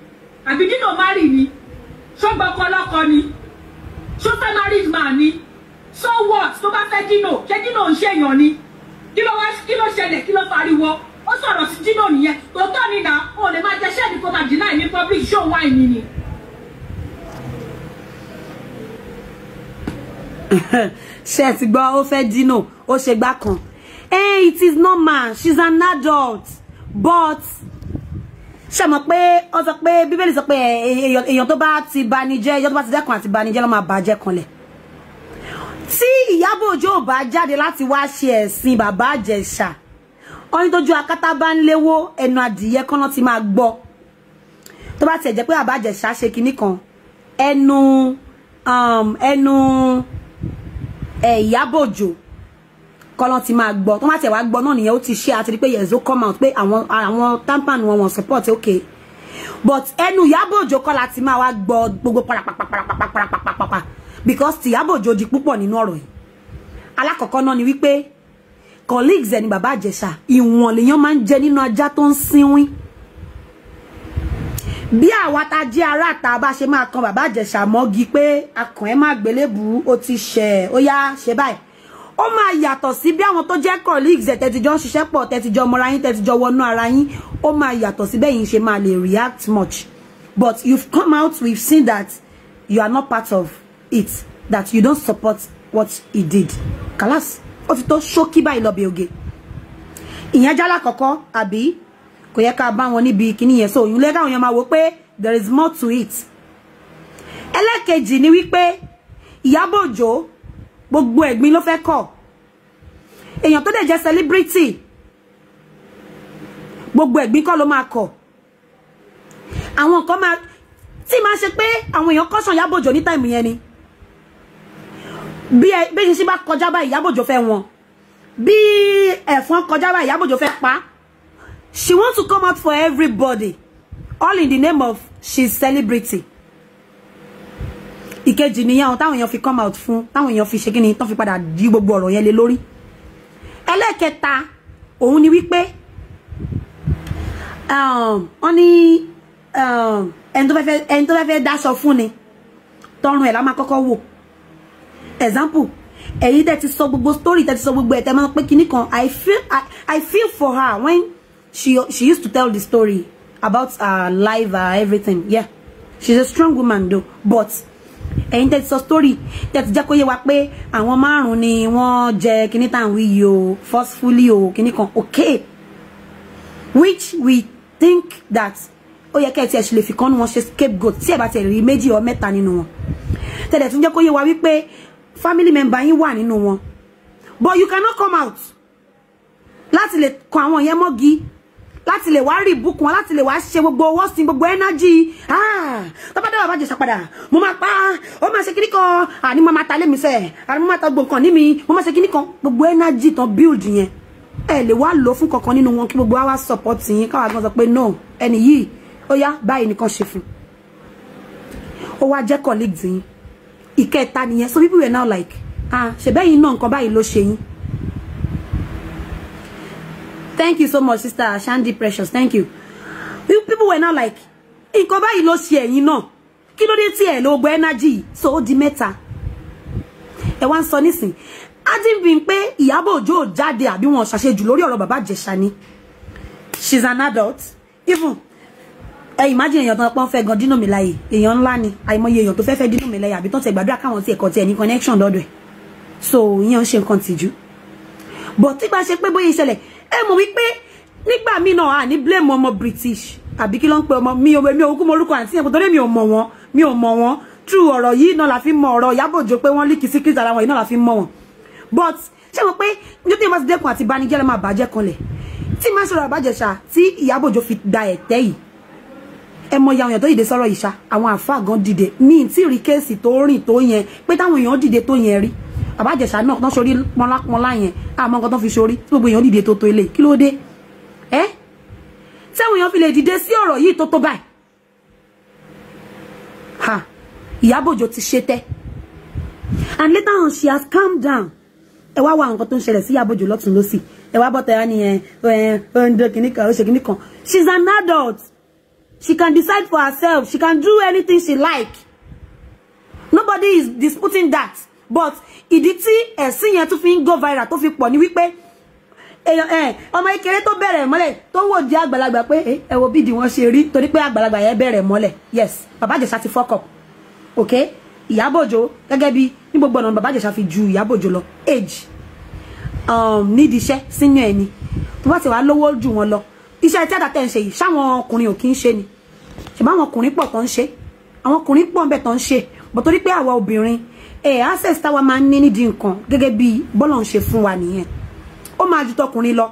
àbí Dino marry ni, ṣó gbọ́kọ lọ́kọ ni, ṣó fẹ́ married man ni, so what tó bá fẹ́ Dino, ṣé Dino ń ṣèyàn ni, kí ló ṣẹlẹ̀, kí ló fariwo, ó sọ̀rọ̀ sí Dino nìyẹn, tòótọ́ ni nà ó lè máa jẹ ṣẹ́ẹ̀dì kó máa deny ní public show wáì ni. Ṣé ti gbọ́ ó fẹ́ Dino, ó ṣe gbá kan. It is normal, she's an adult, but ṣé mọ̀ pé ó sọ pé Bíbélì sọ pé èèyàn tó bá ti banijẹ́, èèyàn tó bá ti dẹ́kun àti banijẹ́ ló máa bàjẹ́ kanlẹ̀. Tí Ìyábọ̀ Òjó bá jáde láti wá ṣe ẹ̀sìn bàbá Ìjẹ̀ṣà, ọni tójú akátá bá ń léwó, ẹnu adìyẹ kan náà ti máa gbọ́. Tó bá tiẹ̀ jẹ́ pé bàbá Ìjẹ̀ṣà ṣe kinní kan, ẹnu Ìyábọ̀ Òjó kọ́lọ́n ti máa gbọ́, tó má tẹ̀ wá gbọ́ náà nìyẹn, ó ti ṣe àti rí pé yẹ̀zó come out pé àwọn tampan wọn support, okay, but ẹnu Ìyábọ̀ Òjó kọ́ la ti máa wá gbọ́ gbogbo parapapapapapapapapa, because ti Ìyábọ̀ Òjó di púpọ̀ nínú ọ̀rọ̀ yìí. Alákọ̀ọ́kọ́ náà ni wípé colleagues ẹni bàbá Ìjẹ̀ṣà, ìwọ̀n lèèyàn máa ń jẹ nínú ajá tó ń sínwín. Bí àwa ta jẹ́ ará àta bá ṣe máa kan bàbá Ìjẹ̀ṣà mọ́gi pé akàn ẹ má gbélébù, ó ti ṣẹ̀, ó yá ṣe báyìí, ó máa yàtọ̀ sí bí àwọn tó jẹ́ colleagues ẹ̀ tẹ́tijọ́ ń ṣiṣẹ́ pọ̀, tẹ́tijọ́ mọ́ra yín, tẹ́tijọ́ wọnú ara yín, ó máa yàtọ̀ sí bẹ́ẹ̀ yín ṣe máa lè react much. But you've come out, we've seen that you are not part of it, that you don't support what he did. Kalas, ó ti tó ṣókí báyìí lọ bí oge. Ìyẹn jálá kọ̀kọ́ àbí kò yẹ ká bá wọn níbi kíní yẹn, so òyìn lẹ́gà òyìn máa wò pé there is more to it. Ẹlẹ́kejì ni wípé Ìyábọ̀ Òjó gbogbo ẹ̀gbin ló fẹ́ kọ̀. Èèyàn tó dẹ̀ jẹ́ celebrity gbogbo ẹ̀gbin kọ́ ló máa kọ̀. Àwọn kan máa tí máa ṣe pé àwọn èèyàn kọ́sàn Ìyábọ̀ Òjó ní táìmù yẹn ni. Bí ṣe bá kọjá báyìí Ìyábọ̀ Òjó fẹ́ wọn. Bí ẹ̀fọn kọjá báyìí Ìyábọ̀ Òjó fẹ́ pa. She wants to come out for everybody, all in the name of she's celebrity. Ìkejì nìyẹn àwọn táwọn èèyàn fi come out fún, táwọn èèyàn fi ṣe kíni, tán fi padà di gbogbo ọ̀rọ̀ yẹn lé lórí. Ẹlẹ́kẹta òun ni wípé wọ́n ní ẹni tó fẹ́ dáṣọ fún ni tọrùn ẹ̀ la máa kọ́kọ́ wò. Example, èyí tẹ́ ti sọ gbogbo story, tẹ́ ti sọ gbogbo ẹ̀ tẹ́ máa pé kíní kan. I feel for her when she used to tell the story about her life, everything. Yeah, she's a strong woman though, but ẹ̀yin tẹ́ ti sọ story, tẹ́ ti jẹ́ kó yé wa pé àwọn márùn ni wọ́n jẹ kíní tàn wí yìí o, forcefully o, kíní kan, okay, which we think that ó yẹ kẹ́ ẹ ti ẹ̀ ṣe lè fi kán wọn ṣe scapegoat tí ẹ bá ti rí méjì or mẹ́ta nínú wọn. Tẹ́lẹ̀ tún jẹ́ kó yé wa wípé family member yín wà nínú wọn, but you cannot come out láti lè kọ àwọn yẹn mọ́gi, láti lè wá rí ìbùkún wọn, láti lè wá ṣe gbogbo wọ́ọ̀sì gbogbo energy. Tó bá dé Bàbá Ìjẹ̀ṣà padà, mo máa pa, ó máa ṣe kíní kan, àní mo máa ta lé mi sẹ́, àní mo máa ta gbogbo nǹkan ní mi, mo máa ṣe kíní kan, gbogbo energy tán build yẹn. Ẹ lè wá lò fún kankan nínú wọn kí gbogbo wa support yín, káwa gan sọ pé no, ẹni yìí, ó yá báyìí nìkan ṣe fún. Ó wá jẹ́ colleagues yín. Ìkẹta nìyẹn. So people were now like, ṣe bẹ́yìn náà nǹkan báyìí ló ṣe yín. Thank you so much, Sister Shandy Precious. Thank you. People were now like, nǹkan báyìí ló ṣe ẹ̀yin náà. Kí ló dé tí ẹ lò gbọ́ energy? So ó di mẹ́ta. Ẹ wá ń sọ nísìn. Adébíyìn pé Ìyábọ̀ Òjó jáde àbí wọn ṣàṣejù lórí ọ̀rọ̀ Bàbá Ìjẹ̀ṣà ni. She's an adult. Even imagine èèyàn tó pọ́n fẹ́ gan Dino Melaye. Èèyàn ńlá ni. Àìmọye èèyàn tó fẹ́ Dino Melaye àbí tó tẹ̀ gbàdúrà káwọn tí ẹ̀kọ́ tí ẹ̀ ní connection lọ́dọ̀ ẹ̀. So ìyẹn ń ṣe nǹkan tìjú. But tí bá ṣe pé bóyá ìṣẹ̀lẹ̀ ẹ mọ̀ wípé nígbà míì náà à ní blame ọmọ British àbí kí ló ń pe ọmọ mi ò kú mọ orúkọ àǹtí yẹn torí mi ò mọ̀ wọ́n true ọ̀rọ̀ yìí náà la fi mọ ọ̀rọ̀ Ìyábọ̀ Òjó pé wọ́n líkì secret ara wọn yìí náà la fi mọ wọn. But ṣé mo pé ní tí mo ti dẹ́kun àti banijẹ́ lè máa bàjẹ́ kanlẹ̀ tí máa sọ̀rọ̀ Bàbá Ìjẹ̀ṣà tí Ìyábọ̀ Òjó fi da ẹ̀tẹ́ yìí ẹ mọ ya èèyàn tó dìde sọ̀rọ̀ ìṣá àwọn àfáà gan dìde mi tí rí kéèsì tó rìn tó yẹn pé táwọn èèyàn dìde tó yẹn rí Bàbá Ìjẹ̀ṣà náà tán sórí pọnlápọnlá yẹn àmọ́ nǹkan tán fi sórí tí gbogbo èèyàn dìde tó ilé kí ló dé táwọn èèyàn fi lè dìde sí ọ̀rọ̀ yìí tó báyìí Ìyábọ̀ Òjó ti ṣe tẹ́ and later on she has calmed down ẹ wá wá nǹkan tó ń ṣẹlẹ̀ sí Ìyábọ̀ Òjó lọ́tún lọ́sì ẹ wá bọ́tẹ̀ á ní ọ̀ndọ̀ kìnnìkan ó ṣe kìnnìkan she's an adult she can decide for herself she can do anything she like nobody is disputing that but ìdí tí ẹ̀sìn yẹn tún fi ń go viral tó fi pọ̀ ní wípé ọmọ ìkéré tó bẹ̀rẹ̀ mọ́lẹ̀ tó ń wò di àgbàlagbà pé ẹ wo bídìí wọn ṣe rí torí pé àgbàlagbà yẹn bẹ̀rẹ̀ mọ́lẹ̀ yes Bàbá Ìjẹ̀ṣà ti fuck up okay Ìyábọ̀ Òjó gẹ́gẹ́ bí ní gbogbo ọ̀nà Bàbá Ìjẹ̀ṣà fi ju Ìyábọ̀ Òjó lọ age nídìí iṣẹ́ sínú ẹni tó bá ti wá lówó jù wọn lọ iṣẹ́ tí àdàtẹ̀ ń ṣe yìí ṣáwọn ọkùnrin ò kí ń ṣe ni ṣùgbọ́n àwọn ọkùnrin pọ̀ tó ń ṣe àwọn ọkùnrin pọ̀ ń bẹ̀ tó ń ṣe bọ̀ torí pé àwa obìnrin access táwa máa ń ní nídìí nǹkan gẹ́gẹ́ bí bọ́lọ̀ ń ṣe fún wa nìyẹn ó máa ju tọkùnrin lọ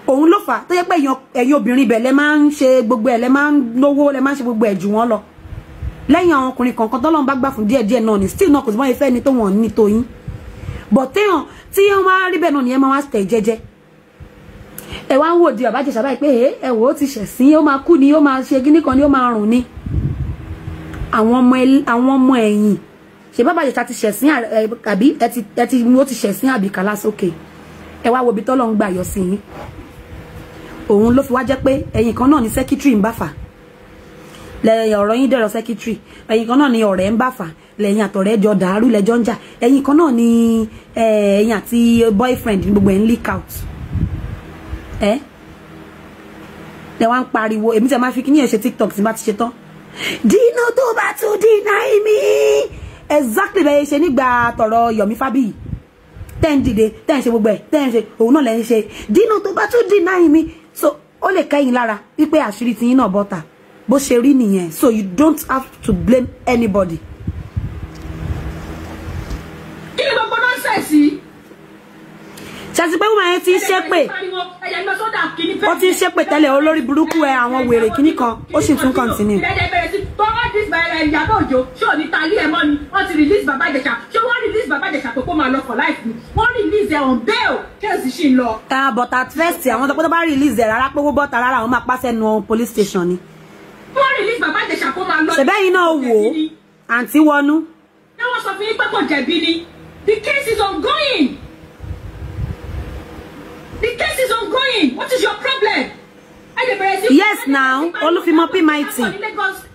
òun ló fà tó yẹ pé ẹ̀yin obìnrin ibẹ̀ lẹ máa ń ṣe gbogbo ẹ̀ lẹ máa ń lówó lẹ máa ń ṣe gbogbo ẹ̀ jù wọ́n lọ lẹ́yìn àwọn ọkùnrin kọ̀ọ̀kan tọ́lọ́run bá gbà fún díẹ̀díẹ̀ náà ni still náà kò sí mọ́ ìfẹ́ ni tó wọ́n ní tó yín but téèyàn tí wọ́n máa rí bẹ́ẹ̀ náà nìyẹn máa wá tẹ̀ jẹ́jẹ́ ẹ wá ń wò di Bàbá Ìjẹ̀ṣà báyìí pé ẹ wò ó ti ṣẹ̀sín ó máa kú ni ó máa ṣe kíní kan ni ó máa rùn ni àwọn ọmọ ẹ̀yìn ṣe Bàbá Ìjẹ̀ṣà ti ṣẹ̀sín àbí ó ti ṣẹ̀sín àbí kàlá sókè ẹ wá wo bí tọ́lọ́run gbà yọ sí yín òun ló fi wá jẹ́ pé ẹ̀yin kan náà ni secretary ń bá fà lẹ́yìn ọ̀rọ̀ yín dẹ̀rọ̀ secretary ẹ̀yin kan náà ni ọ̀rẹ́ ń bá fà lẹ́yìn àtọ̀rẹ́ jọ dàrú lẹ́jọ́ ń jà ẹ̀yin kan náà ni ẹ̀yin àti boyfriend ní gbogbo ẹ̀ ń leak out lẹ wá ń pariwo èmi tẹ máa fi kíní ẹ̀ ṣe TikTok tí bá ti ṣe tán Dino tó bá tún deny mi exactly bẹ́ẹ̀ ṣe nígbà tọ̀rọ̀ Yomi Fabiyi tẹ́ ń dìde tẹ́ ń ṣe gbogbo ẹ̀ tẹ́ ń ṣe òun náà lẹ́ ń ṣe Dino tó bá tún deny mi so ó lè kẹ́yìn lára wípé àṣírí tiyín náà bọ́ta bó ṣe rí nìyẹn so you don't have to blame anybody. kí ni gbogbo nọ́ọ̀sẹ̀sì. ṣàtì pé wọ́n ti ń ṣépè ó ti ń ṣépè tẹ́lẹ̀ olórí burúkú àwọn wèrè kíní kan ó sì tún continue. Ìyábọ̀ Òjó ṣé ò ní ta ilé ẹ̀ mọ́ ni wọ́n ti release Bàbá Ìjẹ̀ṣà ṣé wọ́n release Bàbá Ìjẹ̀ṣà tó kó máa lọ for life ni wọ́n release ẹ̀ on bail kéèsì ṣì ń lọ. But at first àwọn tó bá release ẹ̀ rárá pé wọ́n bọ́ta rárá àwọn máa pàṣẹ nu police station ni. wọ́n release Bàbá Ìjẹ̀ṣà kó máa lọ. ṣèbẹ́yìn náà wò ó àǹtí wọnú. ṣé wọ́n sọ fún yín pé kò jẹ̀bi ni the case is ongoing. The case is ongoing. What is your problem? Yes, now Olufimo P-Mighty.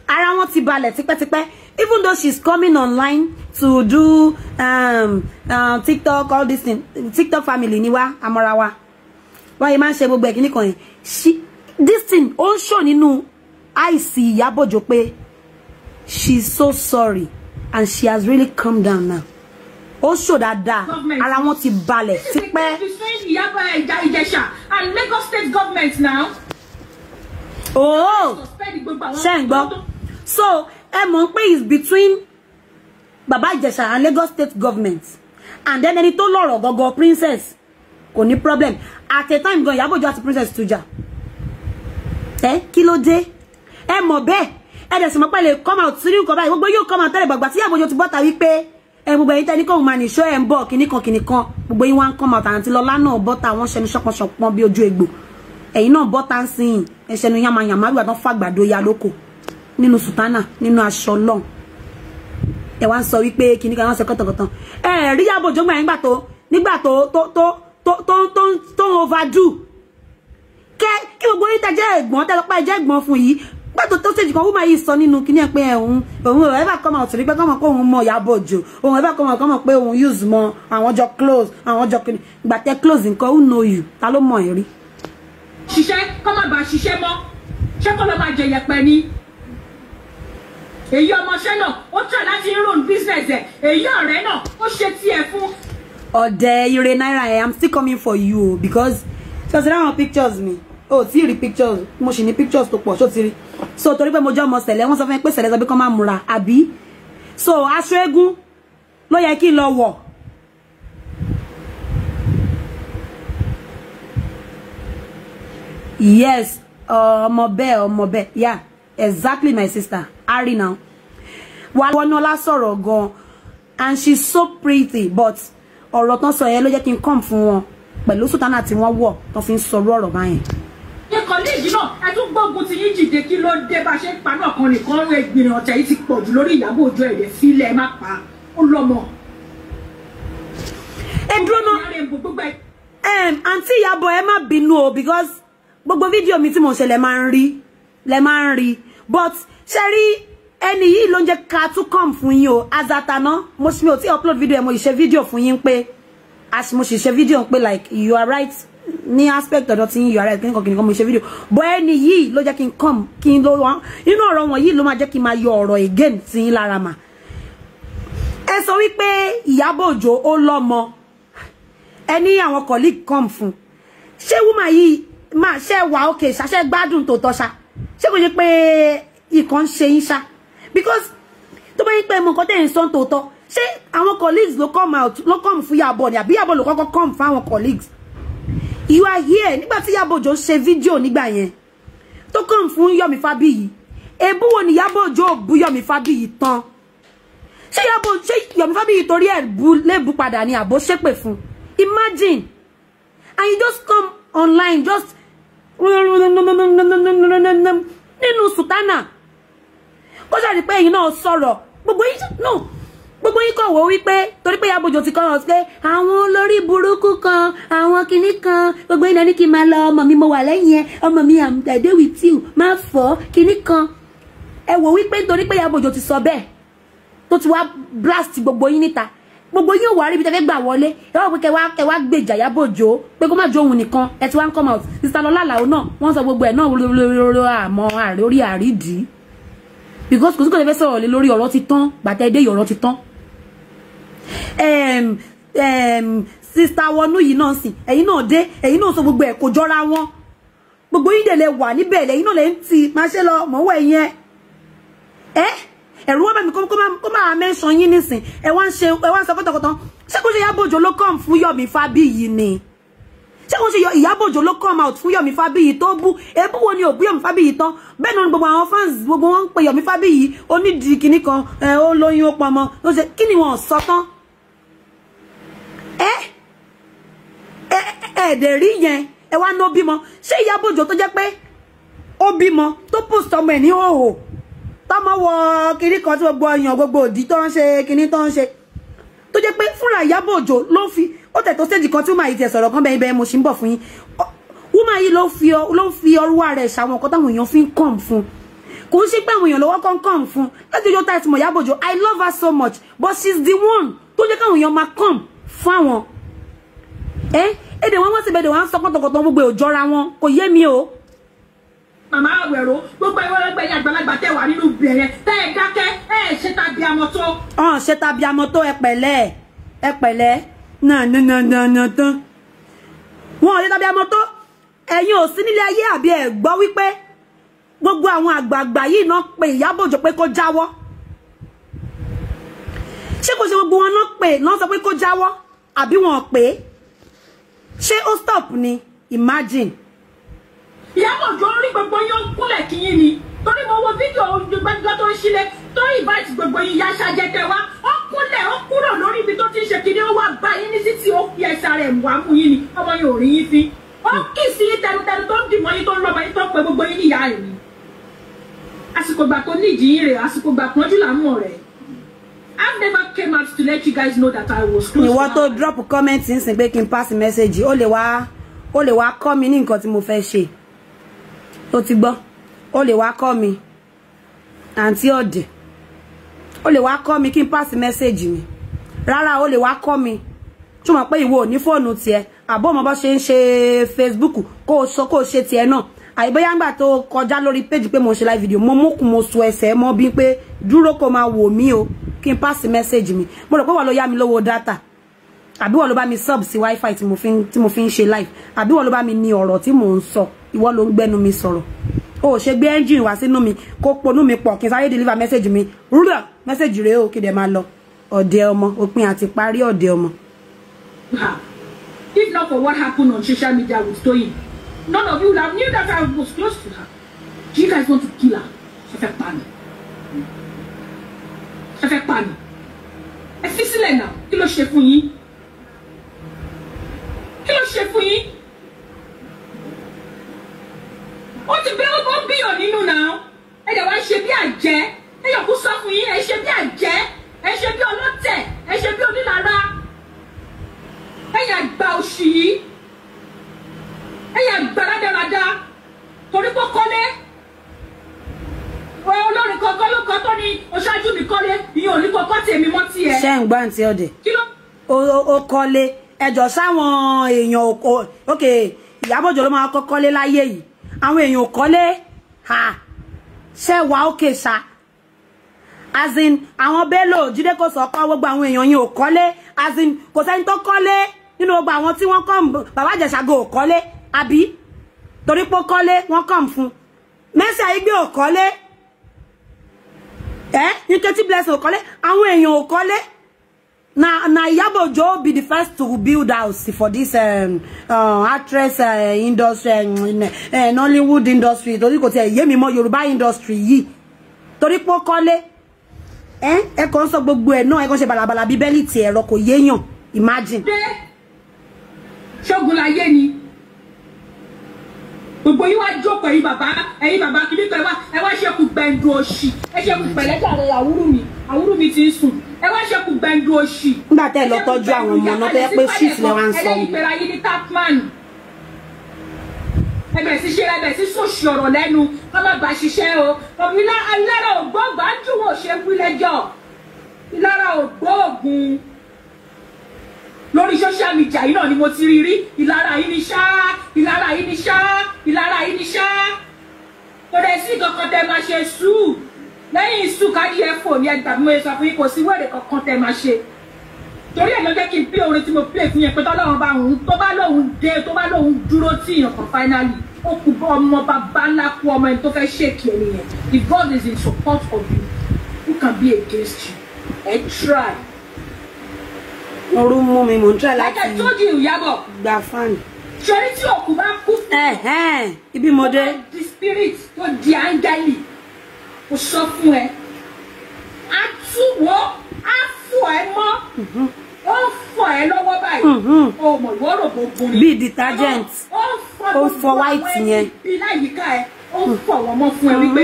Ara wọn ti balẹ̀ tipẹ́tipẹ́. Even though she's coming online to do TikTok, all this thing, TikTok family ni wa amora wa. Wọ́n yìí máa ń ṣe gbogbo ẹ̀kíní kan yẹn. This thing ó ń show nínú àìsí Ìyábọ̀ Òjó pé she's so sorry and she has really calmed down now. Ó show dáadáa ara wọn ti balẹ̀ tipẹ́. Ìyábọ̀ Ìjẹ̀ṣà and Lagos State government now. Oh, ṣé ń gbọ́. So ẹ mọ̀ pé it's between Bàbá Ìjẹ̀ṣà and Lagos State government and then ẹni tó lọ́rọ̀ gọ́gọ́ princess kò ní problem at a time gan Ìyábọ̀ Òjó àti Princess Tuja kí ló dé ẹ mọ̀ bẹ́ẹ̀ ẹ dẹ̀ sì mọ̀ pé lè come out sí nǹkan báyìí gbogbo yóò come out tẹ́lẹ̀ gbàgbà tí Ìyábọ̀ Òjó ti bọ́ta wípé gbogbo ẹ̀yin tẹ́ni kóhun máa nìṣó ẹ̀ ń bọ̀ kìnnìkan gbogbo yín wá ń come out àti Lọlá náà bọ́ta wọ́n ṣẹnu ṣọpọ̀ṣọpọ̀ bí ojú egbò ẹ̀yin náà bọ́ta ń sìn ẹ̀ṣẹ̀nu yamayama bí wà tán fàgbàdo ya lóko nínú sùtánà nínú aṣọ lọ́n ẹ wá ń sọ wípé kìnnìkan wọ́n ṣe kọ́tọ̀kọ́tọ̀ rí Ìyábọ̀ Òjó gbà nígbà tó overdo kí gbogbo yín tẹ́jẹ́ ẹ̀gbọ́n tẹ́lọpá ẹjẹ́ ẹ̀gbọ́n fún yìí pàtó tó stage kan wọ́n máa yìí sọ nínú kíní ẹ̀ pé òun ẹ̀bá kọ́ máa ọ̀tún rí pé kọ́mọ̀ pé òun mọ Ìyábọ̀ Òjó òun ẹ̀bá kọ́mọ̀ pé òun use mọ àwọn jọ close àwọn jọ kíní ìgbà tẹ́ close nǹkan who know you ta ló mọ̀ ẹ̀ rí. ṣiṣẹ́ kọ́ má bàa ṣiṣẹ́ mọ́ ṣé kọ́ ló máa jẹ yẹpẹ ni èyí ọmọọṣẹ́ náà ó try láti run business ẹ̀ èyí ọ̀rẹ́ náà ó ṣe tiẹ̀ fún. ọ̀dẹ̀ ire náírà ẹ̀ I'm still coming for you because ṣé o ti rí àwọn pictures mi o ti rí pictures mo sì ní pictures tó pọ̀ ṣó ti rí so torí pé mo jẹ́ ọmọ Sẹ̀lẹ̀ wọ́n sọ fún mi pé Sẹ̀lẹ̀ sọ pé kán máa múra àbí so aṣọ eégún ló yẹ kí n lọ wọ̀ yes ọmọ bẹ́ẹ̀ yeah exactly my sister Ari now Wọnúọlá sọ̀rọ̀ gan and she's so pretty but ọ̀rọ̀ tán sọ yẹn ló jẹ́ kí n come fún wọn pẹ̀lú sùtánà tí wọ́n wọ̀ tó fi ń sọ̀rọ̀ ọ̀rọ̀ báyẹn. ní kọ́lẹ́ẹ̀jì náà ẹ tún gbógun ti yín jìde kí ló dé bá ṣe ń pa náà kan nìkan ẹgbìnrin ọ̀tẹ̀ yìí ti pọ̀ jù lórí Ìyábọ̀ Òjó ẹ̀rẹ̀ sílẹ̀ má pa ó lọ́mọ. ẹ dúró náà àǹtí Ìyábọ̀ ẹ má bínú o because gbogbo fídíò mi tí mo ṣe lẹ máa ń rí but ṣe rí ẹni yìí ló ń jẹ́ ká tún come fún yín o azatana mo sì mi ò tí upload video ẹ mo ṣe fídíò fún yín pé mo sì ṣe fídíò pé like you are right ní aspect ọ̀dọ̀ tí you are right kíníkan mo ṣe fídíò but ẹni yìí ló jẹ́ kí n come kí n lọ wọn inú ọ̀rọ̀ wọn yìí ló máa jẹ́ kí n máa yọ ọ̀rọ̀ again sí yín lára mà ẹ sọ wípé Ìyábọ̀ Òjó ó lọ́mọ ẹni àwọn colleague come fún ṣé woman yìí máa ṣe wà okay ṣàṣẹ gbádùn tòótọ́ ṣá ṣé kò ṣe pé ìkan ṣe yín ṣá because tó bá yín pé mo nǹkan tẹ̀ ń sọ tòótọ́ ṣé àwọn colleagues ló come out ló come fún Ìyábọ̀ ni àbí Ìyábọ̀ ló kọ́kọ́ come fún àwọn colleagues you are here nígbà tí Ìyábọ̀ Òjó ṣe fídíò nígbà yẹn tó come fún Yomi Fabiyi ebú wo ni Ìyábọ̀ Òjó bú Yomi Fabiyi tán ṣé Yomi Fabiyi torí ẹ̀ lébú padà ni àbó ṣépè fún imagine and you just come online just nínú sùtánà kó ṣàrí pé ẹ̀yin náà sọ̀rọ̀ gbogbo yín kàn wò wípé torí pé Ìyábọ̀ Òjó ti kọ́ ọ́ pé àwọn olórí burúkú kan àwọn kinní kan gbogbo yín náà ní kí n máa lọ ọmọ mi mo wà lẹ́yìn ẹ ọmọ mi I'm there with you máa fọ́ kinní kan ẹ wò wípé torí pé Ìyábọ̀ Òjó ti sọ bẹ́ẹ̀ tó ti wá blast gbogbo yín níta gbogbo yín ò wá rí ibi tẹ́fẹ́ gbà wọlé ẹ wá pé kẹ wá gbèjà Ìyábọ̀ Òjó pé kó má jó òun nìkan ẹ ti wá ń come out Sister Lọlá Àlàó náà wọ́n sọ gbogbo ẹ̀ náà àmọ́ àrí àrídìí because kò sí kò lè fẹ́ sọ̀rọ̀ lé lórí ọ̀rọ̀ ti tán gbàtẹ́ dé ọ̀rọ̀ ti tán Sister Wọnú yìí náà sìn ẹ̀yin náà dé ẹ̀yin náà sọ gbogbo ẹ̀ kò jọra wọn gbogbo yín dẹ̀ lè wà níbẹ̀ lẹ́yìn náà lè ń ti máa ṣe lọ mọ̀wọ́ ẹ̀yẹn ẹ̀rù wọ́n bá mi kó máa mẹ́sàn yín nísìn ẹ wá ń sọ kọ́tọ̀kọ́tọ̀ ṣé kò ṣe Ìyábọ̀ Òjó ló come fún Yomi Fabiyi ni ṣé kò ṣe Ìyábọ̀ Òjó ló come out fún Yomi Fabiyi tó bú ebú wo ni ò bú Yomi Fabiyi tán bẹ́ẹ̀ náà ni gbogbo àwọn fans gbogbo wọn ń pe Yomi Fabiyi onídìí kìíní kan ó lóyún ó pọmọ ó ṣe kí ni wọn sọ tán ẹ̀ẹ́dẹ̀ rí yẹn ẹ wá ní ó bímọ ṣé Ìyábọ̀ Òjó tó jẹ́ pé ó bímọ tó post ọmọ ẹ̀ ní hòhò tọmọ wọ kìíní kan tí gbogbo èèyàn gbogbo òdì tó ń ṣe kìíní tó ń ṣe tó jẹ́ pé fúnra Ìyábọ̀ Òjó ló fi ó tẹ̀ tó stage kan tí wọ́n máa yìí tẹ̀ sọ̀rọ̀ kan bẹ́ẹ̀ mo ṣì ń bọ̀ fún yín woman yìí ló fi ọrúwà rẹ̀ ṣàwọn nǹkan táwọn èèyàn fi ń come fún kò ń ṣe pé àwọn èèyàn lọ́wọ́ kan come fún láti ọjọ́ táìsì mọ̀ Ìyábọ̀ Òjó I love her so much but she's the one tó jẹ́ káwọn èèyàn máa come fún àwọn èdè wọn wọ́n sì bẹ̀rẹ̀ wọn sọ pọ̀tọ̀pọ̀tọ̀ gbogbo òjọra wọn kò yé mi o. Màmá Àwẹ̀rọ gbogbo ìwọ́lẹ́gbẹ̀ yẹn àgbàlagbà tẹ̀ wà nínú bẹ̀rẹ̀ tẹ́ ẹ dákẹ́ ẹ ṣe tàbí amọ̀ tó. Ṣe tàbí amọ̀ tó ẹ pẹ̀lẹ́ náà tán. Wọn ò lè tàbí amọ̀ tó ẹ̀yin ò sí nílé ayé àbí ẹ̀ gbọ́ wípé gbogbo àwọn àgbààgbà yìí náà pe Ìyábọ̀ Òjó pé kó jáwọ́. Ṣé kò ṣe gbogbo wọn náà sọ pé kó jáwọ́ àbí wọn pè é? Ṣé ó stop ni imagine. Ìyábọ̀ Òjó rí gbogbo yín kúnlẹ̀ kí yín ni torí mo wo fídíò gbẹgbẹ tó ń ṣílẹ̀ tó invite gbogbo yín yá ṣàjẹtẹ wá ó kúnlẹ̀ ó kúrò lórí ibi tó ti ń ṣe kíní ó wá bá yín ní títí ó fi ẹsẹ̀ rẹ̀ wá mú yín ni ọmọ yín ò rí yín fi ó kì sí yín tẹnutẹnu tó ń dìmọ́ yín tó ń lọ́mọ yín tó ń pe gbogbo yín níyà rẹ̀ ni àsìkò gbà tó nídìí yín rẹ̀ àsìkò gbà pọ́njú làmú ọ̀rẹ́. I've never came out to let you guys know that I was close. You want to drop comment in pé kí n pass message ó lè wá call mi ní nǹkan tí mo fẹ́ ṣe. Ó ti gbọ́. Ó lè wá call mi. Àǹtí Ọ̀dẹ̀. Ó lè wá call mi kí n pass message mi. Rárá ó lè wá call mi. Tú mọ̀ pé ìwọ ò ní fóònù tiẹ̀. Àbọ̀ mo bá ṣe ń ṣe Facebook kó ṣe tiẹ̀ náà. Àìbóyá ńgbà tó kọjá lórí page pé mo ṣe live video mo mú mo so ẹsẹ̀ mọ́ bí pé dúró kó máa wò mí o kí n pass message mi mo rò pé wọ́n ló yá mi lówó data àbí wọ́n ló bá mi sub sí wifi tí mo fi ń ṣe live àbí wọ́n ló bá mi ní ọ̀rọ̀ tí mò ń sọ ìwọ ló ń gbẹ́nu mi sọ̀rọ̀ o ṣe gbé engine wá sínú mi kó ponú mi pọ̀ kí n sáré deliver message mi rúlọ message rèé o kí dẹ̀ máa lọ ọ̀dẹ̀ ọmọ òpin àti parí ọ̀dẹ̀ ọmọ. If not for what happened on social media with Toyin, none of you would have knew that I was close to her. Do you guys want to kill her? Ẹ fẹ́ pa mí. Ẹ fẹ́ pa mí. Ẹ fi sílẹ̀ náà. Kí ló ṣe fún yín? Kí ló ṣe fún yín? Ó ti bẹ́ ó bíyàn nínú náà. Ẹ dẹ̀ wá ṣe bí àjẹ́. Ẹ yọ̀ kú sọ fún yín. Ẹ ṣe bí àjẹ́. Ẹ ṣe bí ọlọ́tẹ̀. Ẹ ṣe bí onílára. Ẹ yà gba òṣì yìí. Ẹ yà gba rádaràda. Torí pé kọ́lé. Olórin kankan ló kọ́ tó ní oṣáájú mi kọ́lé. Ìyẹn ò ní kọ́kọ́ tèmi mọ́ tiẹ̀. Ṣé ń gbọ́ àǹtí Ọ̀dẹ̀? Kí ló? Ó kọ́lé. Ẹjọ́ sáwọn èèyàn okay Ìyábọ̀ Òjó ló máa kọ́ kọ́lé láyé yìí. Àwọn èèyàn ò kọ́lé. Ṣé wà ókè ṣá? As in àwọn Bello Jídé kò sọ pé gbogbo àwọn èèyàn yín ò kọ́lé. As in kò sẹ́ni tó kọ́lé nínú gbogbo àwọn tí wọ́n kọ́ Bàbá Ìjẹ̀ṣà go ò kọ́lé àbí torí pé kọ́lé wọ́n kàn fún Mercy Aigbe ò kọ́lé Nketty Blessing ò kọ́lé àwọn èèyàn ò kọ́lé na Ìyábọ̀ Òjó be the first to build house for this actress industry Nollywood industry torí kò tiẹ̀ yé mi mọ́ Yorùbá industry yìí torí pé kọ́lé ẹ kàn sọ gbogbo ẹ̀ náà ẹ kàn ṣe balabala bíbélì tí ẹ̀rọ kò yéèyàn imagine. Ṣógun láyé ni gbogbo yín wá jókòó ẹ̀yin bàbá kìíní kan ẹ wá ṣekú gbẹ̀ndu òṣì ẹ ṣekú pẹ̀lẹ́jàre àwúrú mi ti ń sùn ẹ wá ṣekú gbẹ̀ndu òṣì. Nígbà tẹ́ lọ tọ́jú àwọn ọmọ náà tó yẹ pé shit lẹ wá ń sọ. ẹlẹ́yìn pẹ̀lú ayé ní Tapman ẹbẹ̀ sí ṣe ẹbẹ̀ sí sòṣì ọ̀rọ̀ lẹ́nu ọmọ gbà ṣiṣẹ́ o ìlara ògbóògbà ń jùwọ̀ ṣe wílẹ́jọ́ ìlara ògbóògùn lórí social media yìí náà ni mo ti rí ìlara yìí ni ṣá ìlara yìí ni ṣá ìlara yìí ni ṣá kò dẹ̀ sí kankan tẹ́ máa ṣe sùúrù lẹ́yìn sùúrù kájí ẹ̀fọ́ ní ẹgbàá mi sọ fún yín kò sí wẹ́rẹ̀ kankan tẹ́ máa ṣe torí ẹ̀ ló jẹ́ kí n pé orin tí mo play fún yẹn pé tọ́lọ́run bá òun tó bá lóun dé tó bá lóun dúró tí ìyàn kan finally ó kú bọ́ ọmọ bàbá ńlá kú ọmọ ẹni tó fẹ́ ṣèkì ẹni yẹn if God is in support of you who can be against you try. Orú mú mi mò ń try láti. Like I told you Ìyábọ̀. Gba fan. Ṣorí tí òkú bá kú. Ibi mo dé. The spirit tó di áńgẹ́lì kò sọ fún ẹ. A túwọ́ á fọ ẹ mọ́. Ó fọ ẹ lọ́wọ́ báyìí. O mọ̀ ìwọ rò gbogbo ni. Bí detergent. Ó fọ white yẹn. Bí láyìíká ẹ, ó fọ wọn mọ́ fún ẹ wípé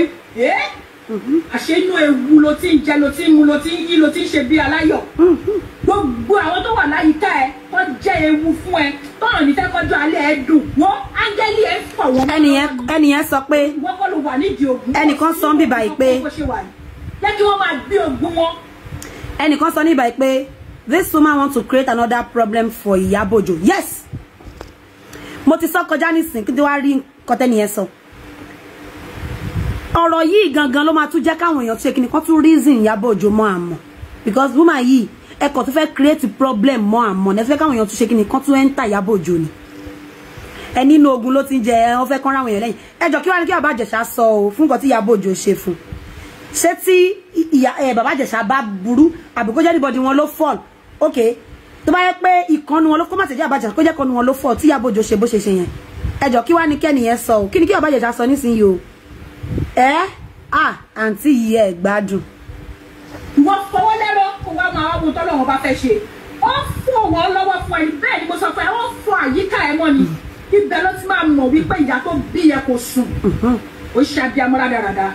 àṣé inú ewu ló ti ń jẹ ló ti ń mu ló ti ń yí ló ti ń ṣe bí aláyọ̀ gbogbo àwọn tó wà láyìíká ẹ tó jẹ́ ewu fún ẹ tọ́nà ní tẹ́kọ́jọ́ alẹ́ ẹ dùn wọ́n áńgẹ́lì ẹ fọ̀ wọ́n. ẹnìyẹn sọ pé wọ́n kọ́ ló wà nídìí ogun. ẹnìkan sọ ń bíbá yìí pé jẹ́ kí wọ́n máa gbé ogun wọn. ẹnìkan sọ níbà yìí pé this woman want to create another problem for Ìyábọ̀ Òjó. Yes, mo ti sọ kọjá nísìnyí kí n tí wàá rí nǹkan tẹ́nìyẹn sọ. Ọ̀rọ̀ yìí gangan ló máa tún jẹ́ káwọn èèyàn ṣe kíni kan tún reason Ìyábọ̀ Òjó mọ́ àmọ́ because woman yìí ẹ̀kọ́ tó fẹ́ create problem mọ́ àmọ́ ẹ fẹ́ káwọn èèyàn tún ṣe kíni kan tún enter Ìyábọ̀ Òjó ni ẹ nínú ogun ló ti ń jẹ ẹ fẹ́ kán ráwọn èèyàn lẹ́yìn ẹjọ́ kí wàá ní kí Bàbá Ìjẹ̀ṣà sọ o fún nǹkan tí Ìyábọ̀ Òjó ṣe fún ṣé tí Bàbá Ìjẹ̀ṣà bá burú àbí kó jẹ́ anybody wọn ló fall okay tó bá yẹ pé ìkànnì wọn ló kó má ti jẹ́ Bàbá Ìjẹ̀ṣà kó jẹ́ ìkànnì wọn ló fall tí Ìyábọ̀ Òjó ṣe bó ṣe ṣe yẹn ẹjọ́ kí wá ní kẹ́niyẹn sọ o kí ni kí Bàbá Ìjẹ̀ṣà sọ nísìnyí o àǹtí yìí ẹ̀ gbádùn. wọ́n fọwọ́ lẹ́rọ kó wá máa wọ́n tọ́lọ́ wọn bá fẹ́ ṣe ó fún wọn lọ́wọ́ fún ẹni bẹ́ẹ̀ ni mo sọ fún ẹ wọ́n fún àyíká ẹ mọ́ ni ibẹ̀ ló ti máa mọ̀ wípé ìyá tó bí yẹ kó sùn ó ṣe abiyamọ rádaràda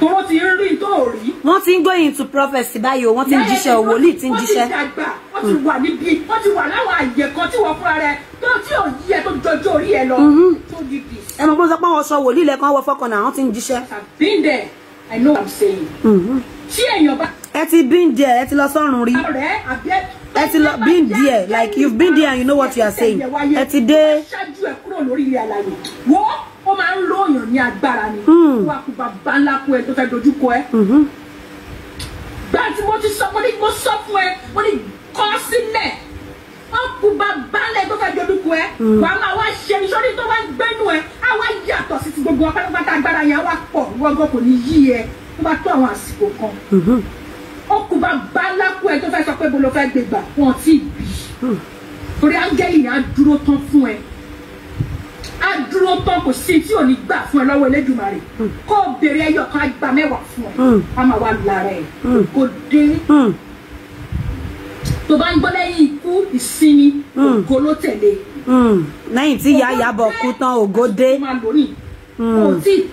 tó wọ́n ti rí tó rí. wọ́n ti ń go into prophecy báyìí o wọ́n ti ń jíṣẹ́ wòlíì ti ń jíṣẹ́. wọ́n ti dàgbà wọ́n ti wà níbí wọ́n ti wà láwọn àyè kan tí wọ́n fúnra rẹ̀ tó tí ò yí ẹ tó jọjọ́ orí ẹ lọ. tó di bí. ẹ mọ̀ pé wọ́n sọ pé wọ́n sọ wòlíì lẹ́kan wọ fọ́kàn náà wọ́n ti ń jíṣẹ́. I've been there. I know what I'm saying. Tí èèyàn bá. ẹ ti been there ẹ ti lọ sọ́run rí. ẹ ti lọ been there like you've been there and you know what you are saying. ẹ ti dé. ṣáájú ẹ kúrò lórí ilé àlàyé wọ́n ó máa ń lóyàn ní agbára ni. wọ́n á kú bàbá ńlá kú ẹ tó fẹ́ dojú kọ ẹ. gbà tí mo ti sọ mo sọ fún ẹ mo ní kọ́ sílẹ̀ wọ́n kú bàbá ńlá tó fẹ́ dojú kọ ẹ. wàá máa wá ṣe nítorí tó wá gbẹ́nu ẹ á wá yàtọ̀ sí ti gbogbo pátápátá agbára yẹn á wá pọ̀ wọ́gọ́ kò ní yí ẹ tó bá tó àwọn àsìkò kan. ó kú bàbá ńlá kú ẹ tó fẹ́ sọ pé bó ló fẹ́ gbé gbà wọ́n ti bì í. torí áńgẹ́lì yẹn á dúró tán fún ẹ. á dúró tán kò sí tí ò ní gbà fún ẹ lọ́wọ́ Elédùmarè kó o béèrè ẹyọ kan á gba mẹ́wàá fún ẹ á máa wá lára ẹ kó dé tó bá ń gbọ́ lẹ́yìn ikú ìsinmi ògo ló tẹ̀lé. lẹ́yìn tí ìyá Ìyábọ̀ kú tán ògo dé.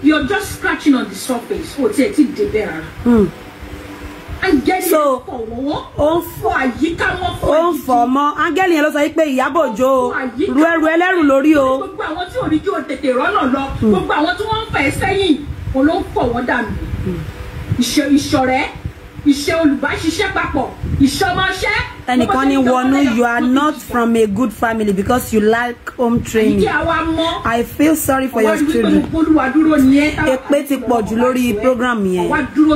You're just scratching on the surface o tí ẹ ti dé bẹ́ẹ̀ rárá. Áńgẹ́lì ó ń fọ àyíká wọn fún ó ń fọ mọ́ áńgẹ́lì yẹn ló sọ pé Ìyábọ̀ Òjó ru ẹrù ẹlẹ́rù lórí o. gbogbo àwọn tí ò ní kí o tètè rọ́nà lọ gbogbo àwọn tí wọ́n ń fẹ́ sẹ́yìn òun ló ń fọ̀ wọ́n dànù. ìṣọ̀rẹ́ iṣẹ́ olùbáṣiṣẹ́ papọ̀ ìṣọmọṣẹ́. ẹnìkan ní wọnú you are not from a good family because you lack home training. I feel sorry for your children. èpè ti pọ̀ jù lórí program yẹn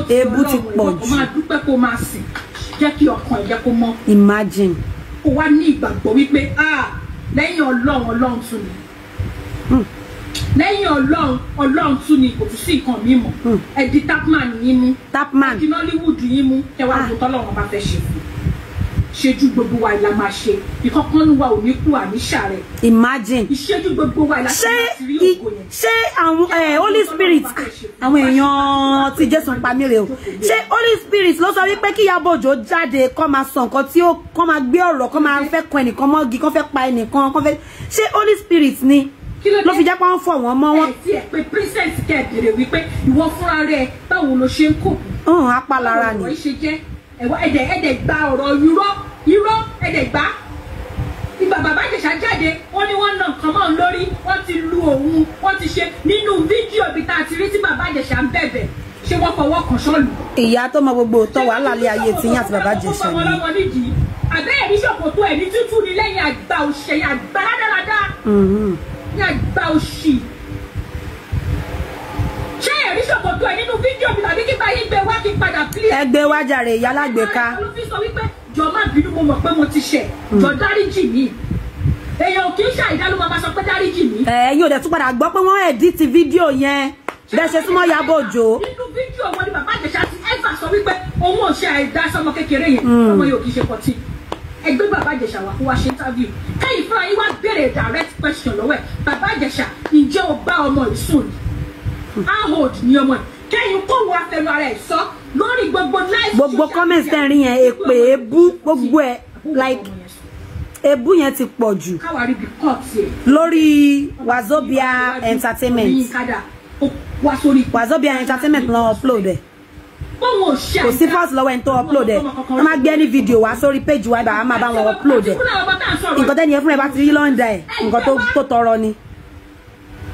èébú ti pọ̀ jù. jẹ́ kí ọkàn ẹ̀ jẹ́ kó mọ́. imagine. ó wá ní ìgbàgbọ́ wípé lẹ́yìn Ọlọ́run tún ni. lẹ́yìn Ọlọ́run tún ni kò tún sí nǹkan mi mọ̀. ẹ di Tapman yín mú. Tapman. ẹ di Nollywood yín mú. ẹ wá gbọ́ tọ́lọ́run bá fẹ́ ṣe fún. ṣéjú gbogbo wa la máa ṣe ìkọ̀kan ní wa ò ní kú àníṣà rẹ̀. imagine. ìṣẹ́jú gbogbo wa la ṣe rí ògo yẹn. ṣé àwọn Holy Spirit àwọn èèyàn tí Jésù pa mí rè o ṣé Holy Spirit ló sọ wípé kí Ìyábọ̀ Òjó jáde kó máa sọ nǹkan tí ó kó máa gbé ọ̀rọ̀ kó máa fẹ́ kan ẹnìkan mọ́gi kó fẹ́ pa ẹnìkan kó fẹ́ ṣé Holy Spirit ni ló fi jẹ́ pé wọ́n fọ̀ wọ́n mọ́ wọn. ẹ ti ẹ pé princess kẹ bèrè wípé ìwọ fúnra rẹ báwo ló ṣe ń kó. apálára ni. ọ̀rọ̀ ìṣe jẹ́ ẹ̀dẹ̀ gba ọ̀rọ̀ irọ́ ẹ̀dẹ̀ gbá. ìgbà Bàbá Ìjẹ̀ṣà jáde wọ́n ní wọ́n nà nǹkan mọ́ lórí wọ́n ti lu òun wọ́n ti ṣe nínú fídíò bí tá a ti rí tí Bàbá Ìjẹ̀ṣà ń bẹ̀bẹ̀ ṣé wọ́n fọwọ́ kan sọ́ọ̀lù. ìyá tó mọ gbogbo òótọ́ wàhálà lé ayé tí yín àti Bàbá Ìjẹ̀ṣà ni. àbẹ́ẹ̀ ní ṣòkòtò ẹ̀ ní tútù ní lẹ́yìn àgbà òṣèyìn àgbà rádaràdá ní àgbà òṣì. ṣé ẹ̀rí ṣòkòtò ẹ̀ nínú fídíò mi tàbí kíkà yín gbé wá kí padà pílẹ̀. ẹ gbé wá jàre ìyá alágbèéká. ló fi sọ wípé jọ má bínú mo mọ̀ pé mo ti ṣẹ̀ jọ dáríjì mi. èèyàn kì í ṣàìdá ló máa sọ pé dáríjì mi. ẹ̀yin ò dẹ̀ tún padà gbọ́ pé wọ́n ẹ̀dítì fídíò yẹn bẹ́ẹ̀ ṣe súnmọ́ Ìyábọ̀ Òjó. nínú fídíò wọn ni Bàbá Ìjẹ̀ṣà ti ẹ̀fà sọ wípé òun ò ṣe àìdá sọmọ kékeré yẹn ọmọ yóò kì í ṣe pọtì. ẹgbẹ́ Bàbá Ìjẹ̀ṣà wà kó wá ṣe interview kẹ́yìn fúnra yín wá béèrè direct question lọ́wọ́ ẹ̀ Bàbá Ìjẹ̀ṣà ǹjẹ́ o bá ọmọ yìí sùn ni how old ni ọmọ yìí kẹ́yìn kó wọ afẹnu ara ẹ̀ sọ lórí gbogbo live. gbogbo comments tẹ́ rí yẹn èpè èébú gbogbo ẹ̀ like èébú yẹn ti pọ̀ jù lórí Wazobia Entertainment. Wazobia Entertainment lọ upload ẹ̀. kò sí first lọ́wọ́ ẹni tó upload ẹ̀ wọ́n máa gbé ní fídíò wá sórí page wa ibà máa bá wọn upload ẹ̀ nǹkan tẹ́ni ẹ fún ẹ bá ti rí lọ́ndà ẹ̀ nǹkan tó tọrọ ni.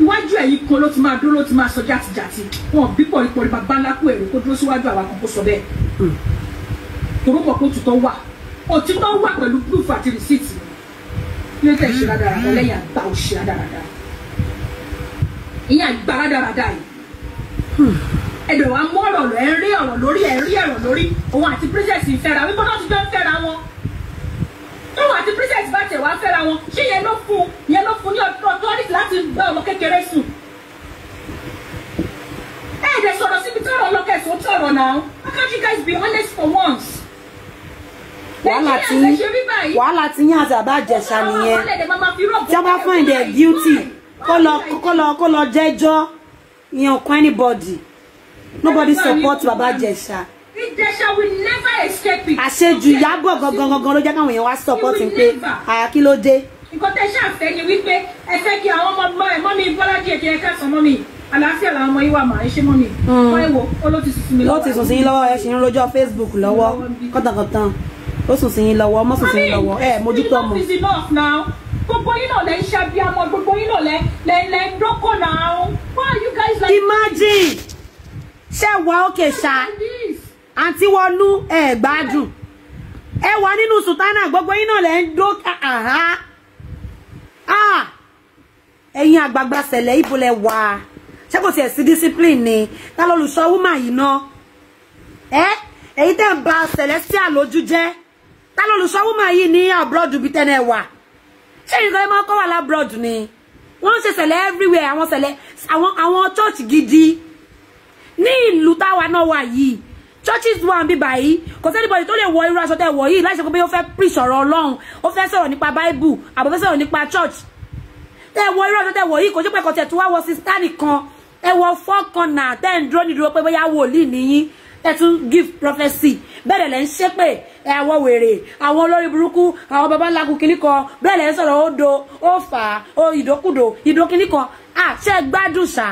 iwájú ẹ̀yìn kan ló ti máa dúró ló ti máa sọ játijàti wọn bí pọ̀lìpọ̀lì bàbá ńlá kú ẹ̀rọ kó dúró síwájú àwa kan kó sọ bẹ́ẹ̀ torí mọ̀ pé òtítọ́ wà pẹ̀lú proof àti receipt ní ó tẹ̀ ṣe rádaràdà lẹ́yìn àgbà òṣì rádaràdà ìyẹn àgbà rádaràdà yìí ẹ̀dọ̀ wa mú ọ̀rọ̀ lọ ẹ̀ rí ọ̀rọ̀ lórí òun àti princess ìfẹ́ra wípé náà ti jọ ń fẹ́ra wọn tóun àti princess bá tẹ̀ wá fẹ́ra wọn ṣé yẹn ló fún ní authority láti gbé ọmọ kékeré sùn. ẹ̀ẹ́dẹ̀ sọ̀rọ̀ síbi tí ọ̀rọ̀ ọlọ́kẹ̀sọ̀ tọ̀rọ̀ náà how can't you guys be honest for once. wàhálà tí yín àti Bàbá Ìjẹ̀ṣà nìyẹn tí wọ́n bá find their guilty kó lọ jẹ́jọ́ ìyẹn kan anybody nobody support Bàbá Ìjẹ̀ṣà. Ìjẹ̀ṣà will never escape it. àṣejù Ìyábọ̀ gangan ló jẹ́ káwọn èèyàn wá support pé kí ló dé. nǹkan tẹ́ ṣàfẹ́ ni wípé ẹ fẹ́ kí àwọn ọmọ mi Bọ́lájí ètò ẹ̀ka sàn mọ́ mi àlàáfíà làwọn ọmọ yìí wà mà ẹ ṣe mọ́ mi. wọ́n ẹ̀ wò ó ló ti sùn sí mi lọ́wọ́. ó ti sùn sí yín lọ́wọ́ ẹ ṣe ń rojọ́ Facebook lọ́wọ́ kọ́tàkọ́tàn ó sùn sí yín lọ́wọ́ ọmọ sùn sí yín lọ́wọ́ ẹ mójútó ọmọ. is enough now. gbogbo yín náà lẹ ń ṣàbíamọ gbogbo yín náà lẹ ń dọ́kọ̀ now. why are you guys like. imagine ṣé wà ókè ṣá àǹtí Wọnú ẹ gbádùn ẹ wà nínú sùtánà gbogbo yín náà lẹ ń dó ẹ̀yin àgbààgbà ṣẹlẹ̀ ibo lẹ wà ṣé kò tiẹ̀ sí discipline ni ta ló lùsọ woman yìí ná èyí tẹ́ ń ba Celestial lójú jẹ́ ta ló lùsọ woman yìí ní abroad bí tẹ́nẹ̀ wà ṣé ìgbà ẹ máa kọ́ wà lábroad ni wọ́n ń ṣe ṣẹlẹ̀ everywhere àwọn ṣẹlẹ̀ àwọn church gidi ní ìlú táwa náà wà yìí churches wà ń bí báyìí kò sẹ́nibọ̀dì tó lè wọ irú aṣọ tẹ́ wọ̀ yìí láì ṣe pé ó fẹ́ preach ọ̀rọ̀ Ọlọ́run ó fẹ́ sọ̀rọ̀ nípa Bible àbò fẹ́ sọ̀rọ̀ nípa church tẹ́ wọ irú aṣọ tẹ́ wọ̀ yìí kò ṣe pé kò tẹ̀ tó wá wọ sister nìkan ẹ wọ four corner tẹ́ ń dúró nídúró pé bóyá wòlíì nìyí ẹ tún give prophecy bẹ́ẹ̀ lẹ́ ń ṣépè àwọn wèrè àwọn olórí burúkú àwọn babaláku kìíní kan bẹ́ẹ̀ lẹ́ ń sọ̀rọ̀ ó do ó fà ó ìdókùdò ìdókìíní kan ṣe gbádùn ṣá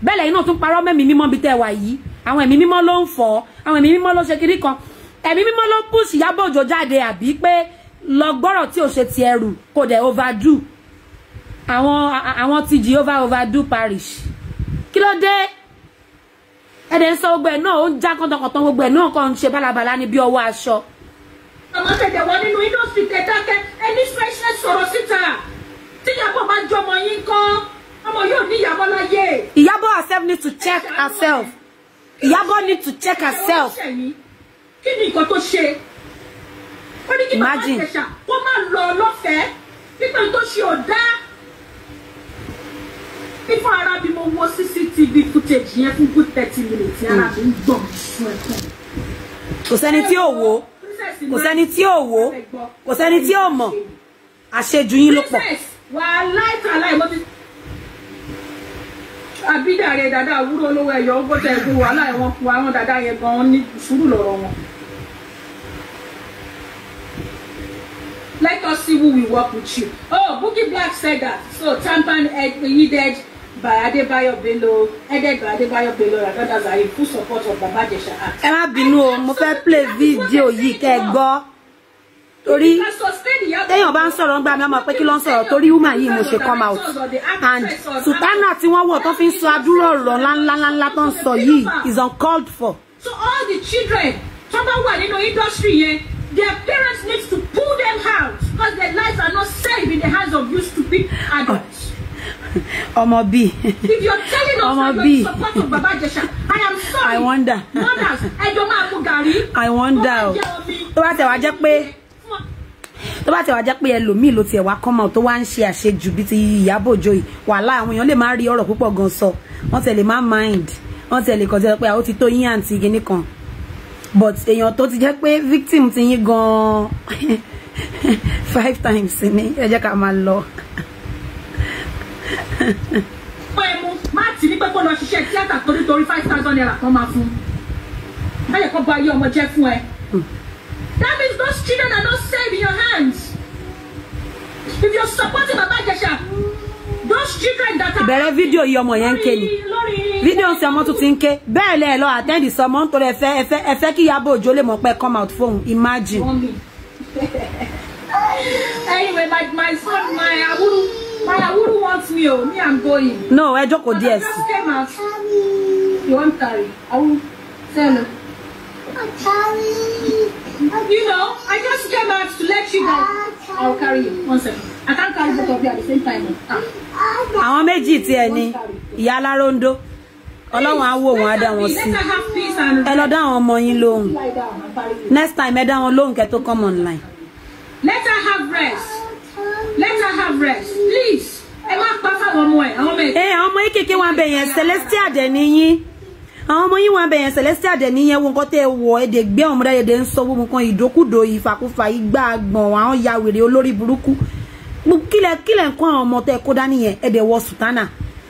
bẹ́ẹ̀ lẹ́yìn náà tún parọ́ mẹ́mí mímọ́ bí tẹ́ wà yìí àwọn ẹ̀mí mímọ́ ló ń fọ́ àwọn ẹ̀mí mímọ́ ló ṣe kiri kan ẹ̀mí mímọ́ ló push Ìyábọ̀ Òjó jáde àbí pé lọ gbọ́rọ̀ tí ò ṣe ti ẹrù kò dẹ̀ overdo àwọn ti Jehovah overdo parish kí ló dé ẹ̀dẹ̀ ń sọ gbogbo ẹ̀ náà ó ń já kọ́ntọ̀kọ̀ntọ̀ gbogbo ẹ̀ náà kàn ń ṣe bálabàlá ní bí ọwọ́ aṣọ. ọmọ tẹ̀tẹ̀ wọ nínú industry tẹ̀dákẹ́ ẹni freshness sọ̀rọ̀ síta tí Ìyábọ̀ bá jọmọ yín kan ọmọ yóò ní Ìyábọ̀ láyé. Ìyábọ̀ herself need to check herself. Ìyábọ̀ need to check herself. kí ni nǹkan tó ṣe? ó ní kí Bàbá Ìjẹ̀ṣà kó má lọ lọ́fẹ̀ẹ́ nígbà tó ṣe ò dá. Ifá ara bí mo wo CCTV footage yẹn fún good 30 minutes ara mi ń gbọ̀n fún ẹ̀kọ́. Kò sẹ́ni tí ò wò kò sẹ́ni tí ò wò kò sẹ́ni tí ò mọ̀ àṣejù yín ló pọ̀. wàhálà ìtàlá ìmọ̀ ti. àbídàrẹ dàda àwúrò olówó ẹ̀yọ́ ó gbọ́dọ̀ ẹ̀gbọ́n wàhálà ẹ̀wọ̀n fún àwọn dàda yẹn gan-an ní sùúrù lọ́rọ̀ wọn. Let us see who will work with you. Oh, Bookie Black said that. So Tampan needed by Adebayo Bello, headed by Adebayo Bello, and others are in full support of Baba Ìjẹ̀ṣà Act. Ẹ má bínú o, mo fẹ́ play video yìí kẹ́ gbọ́. Torí téèyàn bá ń sọ̀rọ̀ ń gbà mí ọmọ pé kí ló ń sọ̀rọ̀ torí woman yìí mo ṣe come out. And Sultana tí wọ́n wọ̀ tó fi ń sọ adúrò ọ̀rọ̀ ńláńlá tó ń sọ yìí is uncalled for. So all the children tó bá wà nínú industry yẹn, their parents need to pull them out because their lives are not safe in the hands of you stupid adults. Ọmọ bí. If you're telling us that you're support of Baba Ìjẹ̀ṣà, I am sorry. I wonder. Mothers, ẹjọ́ máa mú gàrí. I wonder. Tó bá tẹ̀ wá jẹ́ pé ẹlòmíì ló tiẹ̀ wá come out tó wá ń ṣe àṣejù bí ti Ìyábọ̀ Òjó yìí wàhálà àwọn èèyàn lè má rí ọ̀rọ̀ púpọ̀ gan sọ wọ́n tẹ̀ lè má mind wọ́n tẹ̀ lè kàn tẹ̀ pé àwọn ti tó yín àǹtí gíní kan but èèyàn tó ti jẹ́ pé victim ti yín gan 5 times ni ẹ jẹ́ ká máa lọ. má tì ní pé kó lọ ṣiṣẹ́ tíátà torí 5,000 naira kan máa fún má yẹ kó bá ayé ọmọ jẹ́ fún ẹ. That means those children are not safe in your hands. If you're supporting Baba Ìjẹ̀ṣà, those children that are. Ìbẹ̀rẹ̀ fídíò yìí ọmọ yẹn ń ké ni. Fídíò ń ṣe ọmọ tó ti ń ké. Bẹ́ẹ̀ lẹ́ lọ attend sọmọ nítorí ẹ fẹ́ kí Ìyábọ̀ Òjó lè mọ̀ pé come out fóun. Imagine. Anyway, my son, my Awuru wants me. Oh, me, I'm going. No, ẹ jókòó díẹ̀ sí. I just came out. You want carry? Awuru, say hello. You know, I just came out to let you guys. I'll carry you. 1 second. I can't carry both of you at the same time. Àwọn méjì tí ẹ ní ìyá aláróńdó Ọlọ́run á wò wọ́n á dá wọn sí. Ẹ lọ dá àwọn ọmọ yín lóhùn. Next time ẹ dá wọn lóhùn kẹ́ tó come online. Let her have rest. Let her have rest. Please. Ẹ má pa fáwọn ọmọ ẹ̀. Àwọn ọmọ yìí kékeré wọn bẹ̀ yẹn Celestial dẹ̀ níyín. àwọn ọmọ yín wà bẹ̀ yẹn Celestial dẹ̀ níyẹn wo nǹkan tẹ́ wọ̀ ẹ̀ dẹ̀ gbé ọmọdé yẹn dẹ̀ ń sọ gbogbo nǹkan ìdókúdò ìfàkúfà igbá àgbọ̀n àwọn ya wèrè olórí burúkú kílẹ̀ nǹkan àwọn ọmọ tẹ́ kó dání yẹn ẹ̀ dẹ̀ wọ sùtánà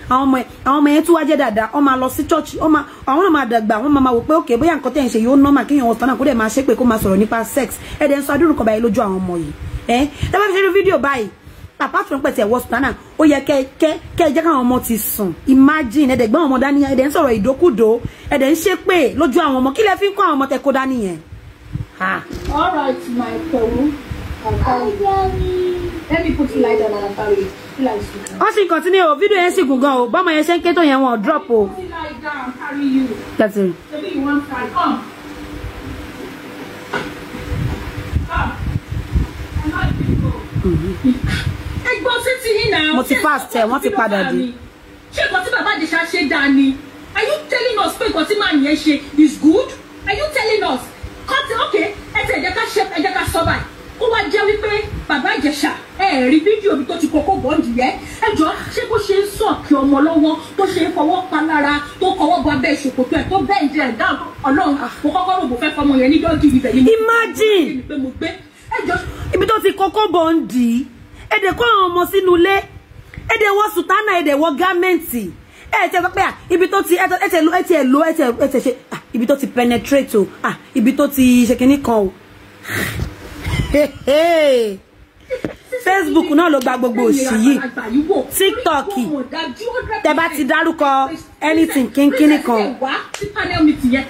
àwọn ọmọ yẹn tún wá jẹ́ dáadáa wọ́n máa lọ sí church àwọn náà máa dàgbà wọ́n máa wò pé okay bóyá nǹkan tẹ́ ń ṣe yóò normal kéèyàn wọ sùtánà kó dẹ̀ máa ṣe pé kó máa sọ̀rọ̀ nípa sex ẹ̀ dẹ̀ ń sọ adúrú kan báyìí lójú àwọn ọmọ yìí tẹ́ bá fi ṣe fídíò báyìí apart from pẹ̀tẹ̀ wọ sùtánà ó yẹ kẹ́ jẹ́ káwọn ọmọ ti sùn imagine ẹ̀dẹ̀ gbọ́n ọmọ dání ẹ̀dẹ̀ ń sọ̀rọ̀ ìdókúdò ẹ̀dẹ̀ ń ṣe pé lójú àwọn ọmọ kí lẹ fi ń kọ́ àwọn ọmọ tẹ kó dání yẹn. All right, my Peru. Let me put you like that and carry it. Wọ́n sì continue o fídíò yẹn sì gùn gan o bọ́mọ yẹn ṣe ń ké tó yẹn wọn drop o. That's it. Maybe you want to come. Ẹgbọ́n sí ti yín náà. Mo ti fast ẹ̀ wọ́n ti padà dé. Ṣé nǹkan tí bàbá Ìjẹ̀ṣà ṣe dáa ni? Are you telling us pé nǹkan tí màá yẹn ṣe is good? Are you telling us? Okay, ẹ̀jẹ̀ ká sọ báyìí. Ó wá jẹ́ wípé bàbá Ìjẹ̀ṣà rí fídíò mi tó ti kọ́kọ́ bọ́ǹdì yẹn. Ẹ jọ ṣé bó ṣe ń sọ̀kì ọmọ lọ́wọ́ tó ṣe ń fọwọ́ pa lára tó kọwọ́ bọ abẹ́ ìṣòkòtò ẹ̀ tó bẹ́ẹ̀ jẹ́ ẹ̀dá Ọlọ́run mo kọ́kọ́ rògbò fẹ́ fọmọ yẹn ní dọ́ọ̀gì ibẹ̀ ni mo. Imagine ibi tó ti kọ́kọ́ bọ́ǹdì ẹ̀dẹ̀ kó àwọn ọmọ sínú ilé ẹ̀dẹ̀ wọ sùtánà ẹ̀dẹ̀ wọ gámẹ́ǹtì tẹ sọ pé ibi tó ti ṣe ibi tó ti penetrate o ibi tó ti ṣe kinní kan o Facebook náà ló gba gbogbo òṣì yìí TikTok tẹ bá ti dárúkọ anything kínkínní kan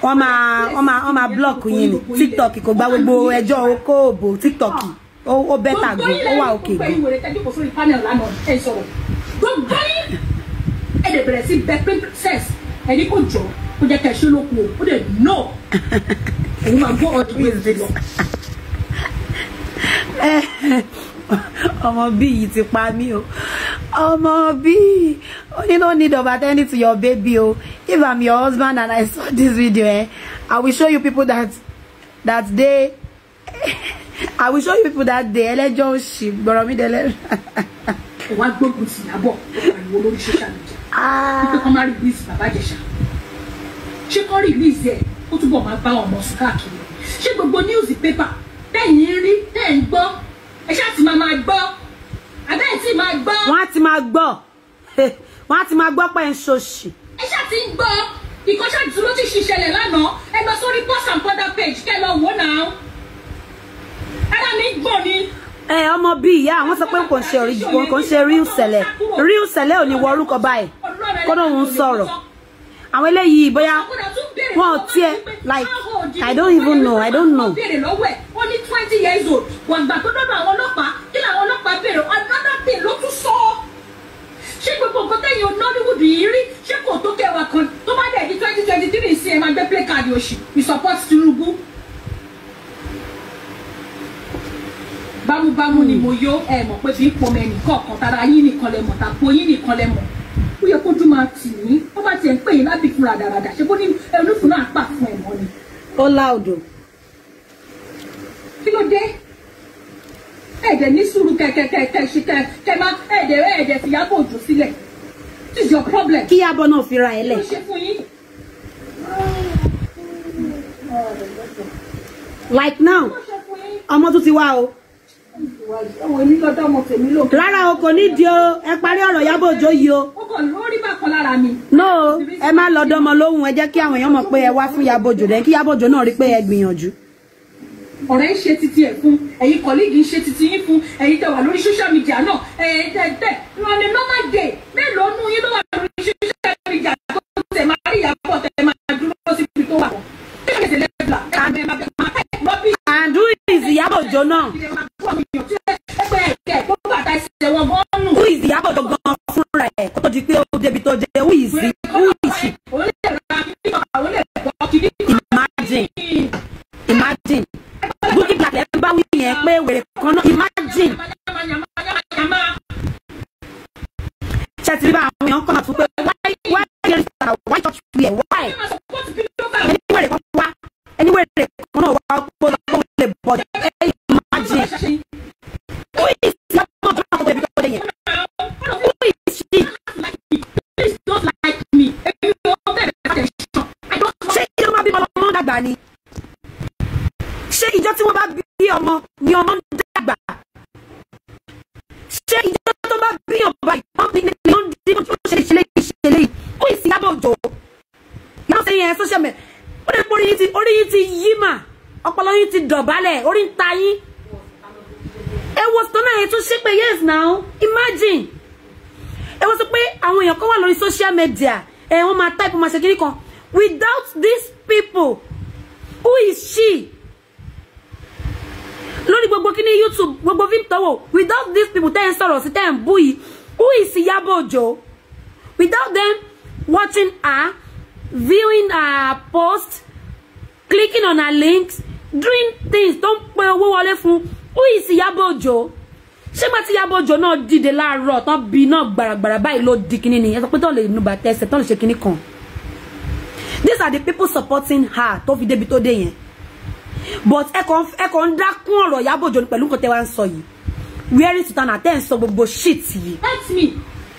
wọ́n máa block yín ni TikTok kò gba gbogbo ẹjọ́ okòòbò TikTok ó bẹ́tà gan ó wà òkè gan. Ẹ̀dẹ̀ bẹ̀rẹ̀ sí bẹ princess ẹni kò jọ kó jẹ́ kẹ́ ṣe lókun o ó dẹ̀ no òun máa gbọ́ ọdún yìí lọ. Ọmọ bí yìí ti pa mí o ọmọ bí you no need of attending to your baby o if I'm your husband and I saw this video I will show you people that day I will show you people that day ẹlẹ́jọ́ òṣì gbọ́rọ̀ mi dẹ́lẹ́. Wá gbógun sí Ìyábọ̀ àìwò lórí social media. Wípé kọ́ máa release bàbá Ìjẹ̀ṣà. Ṣé kọ́ release ẹ̀ ó túbọ̀ máa bá ọmọ sùn káàkiri? Ṣé gbogbo news paper tẹ̀yìn rí tẹ̀ ń gbọ́? Ẹ ṣáà ti máa gbọ́. Àbẹ́ ẹ̀ tí máa gbọ́. Wọ́n á ti máa gbọ́. Wọ́n á ti máa gbọ́ pé ń ṣòṣì. Ẹ ṣáà ti ń gbọ́. Ìkọ́ṣà dúró ti ṣiṣẹ́lẹ̀ lánàá. Ẹ lọ sórí post and further page kẹ́ lọ wò náà. Ara mi gbọ́ ni. Ọmọ bí ìyá àwọn sọ pé kò ń ṣe real sẹ̀lẹ̀ ò ní wọ orúkọ báyìí kó náà ń sọ̀rọ̀ àwọn eléyìí bóyá wọn ò tiẹ̀ like I don't know. Ó ní 20 years old wọ́n gbà tó dọ́dọ̀ àwọn ọlọ́pàá kí làwọn ọlọ́pàá béèrè another thing ló tún sọ. Ṣé gbogbo nǹkan tẹ̀yìn Nollywood yìí rí ṣé kò tó kẹwàá kan tó bá dẹ̀ di 2023 sí ẹ máa gbé play card òṣì we support Tinubu. Bámúbámú ni mo yó mọ̀ pé fi ń pọmọ ẹnì kọ̀ọ̀kan tara yín nìkan lẹ mọ̀ tàpọ̀ yín nìkan lẹ mọ̀ ó yẹ kójú máa tì ní ó bá tiẹ̀ ń pè yín lábì fúnra dáradára ṣé bó ní olúfun náà pà fún ẹ̀mọ́ ni. Ó láòdò. Kí ló dé? Ẹ̀dẹ̀ ní sùúrù kẹ̀kẹ́ máa ẹ̀dẹ̀ fìyàbọ̀ òjò sílẹ̀. This is your problem. Kí Ìyábọ̀ náà fi ra ẹ lẹ̀. Kí ló ṣe fún yín? Like now ọmọ tó ti wá o. Rárá o kò ní di o ẹ parí ọ̀rọ̀ Ìyábọ̀ Òjó yìí o. No ẹ má lọ dọ́mọ lóhùn ẹ jẹ́ kí àwọn èèyàn mọ̀ pé ẹ wá fún Ìyábọ̀ Òjó dẹ̀ kí Ìyábọ̀ Òjó náà rí pé ẹ gbìyànjú. Ọ̀rẹ́ ń ṣe titi ẹ̀ fún ẹ̀yin kọ́líìgì ń ṣe titi yín fún ẹ̀yin tẹ́ wà lórí social media náà tẹ́ on a normal day mélòó nú yín ló wà lórí social media tó tẹ̀ máa rí Ìyábọ̀ tẹ̀ máa dúró síbi tó wà. And who is Ìyábọ̀ Òjó náà? Who is Ìyábọ̀ Òjó gan fúnra ẹ̀ kó tó di pé ó débi tó jẹ́ who is she? Imagine Bukky Black ẹ̀ ń bá wí yẹn pé wèrè kan náà imagine. Ṣé ti rí bá àwọn èèyàn kọ́ máa tún pé why church wear why? Anywhere kan wá anywhere kan náà wá kó lè bọ̀ imagine. Who is Ìyábọ̀ Òjó náà kó débi tó jẹ́ yẹn? Who is she? Please don't like me. If you want that attention, I dàgbà ni ṣé ìjọ tí wọ́n bá bí ọmọ ni ọmọ ń dàgbà ṣé ìjọ tó bá bí ọmọ ìpọ́n ni wọ́n dín tó ṣe ìṣẹ̀lẹ̀ ó ìsì Ìyábọ̀ Òjó yàtọ̀ sí yẹn social media ó lè pọ̀ orí yín ti yí mà ọpọlọ yín ti dọ̀bálẹ̀ orí ń ta yín ẹ wo sọ́nà yẹn tún ṣe pé yes now imagine ẹ wọ́n sọ pé àwọn èèyàn kan wà lórí social media wọ́n máa type máa ṣe kiri kan without these people who is she lórí gbogbo kíní YouTube gbogbo fíìmù tọ́wọ́ without these people tẹ́ ń sọ̀rọ̀ sí tẹ́ ń bú yìí who is Ìyábọ̀ Òjó without them watching her viewing her post clicking on her links doing things tó ń pe owó wọlé fún who is Ìyábọ̀ Òjó ṣé gbà tí Ìyábọ̀ Òjó náà dìde láàárọ̀ tán bí náà gbàràgbàrà báyìí ló di kíní ni ẹ sọ pé tó lè nu bàtà ẹsẹ̀ tó lè ṣe kíní kan these are the people supporting her tó fi débi tó dé yẹn but ẹ kàn ń dákún ọ̀rọ̀ Ìyábọ̀ Òjó pẹ̀lú nǹkan tẹ́ wá ń sọ yìí wearing sutana tẹ́ ń sọ gbogbo shit yìí. hate me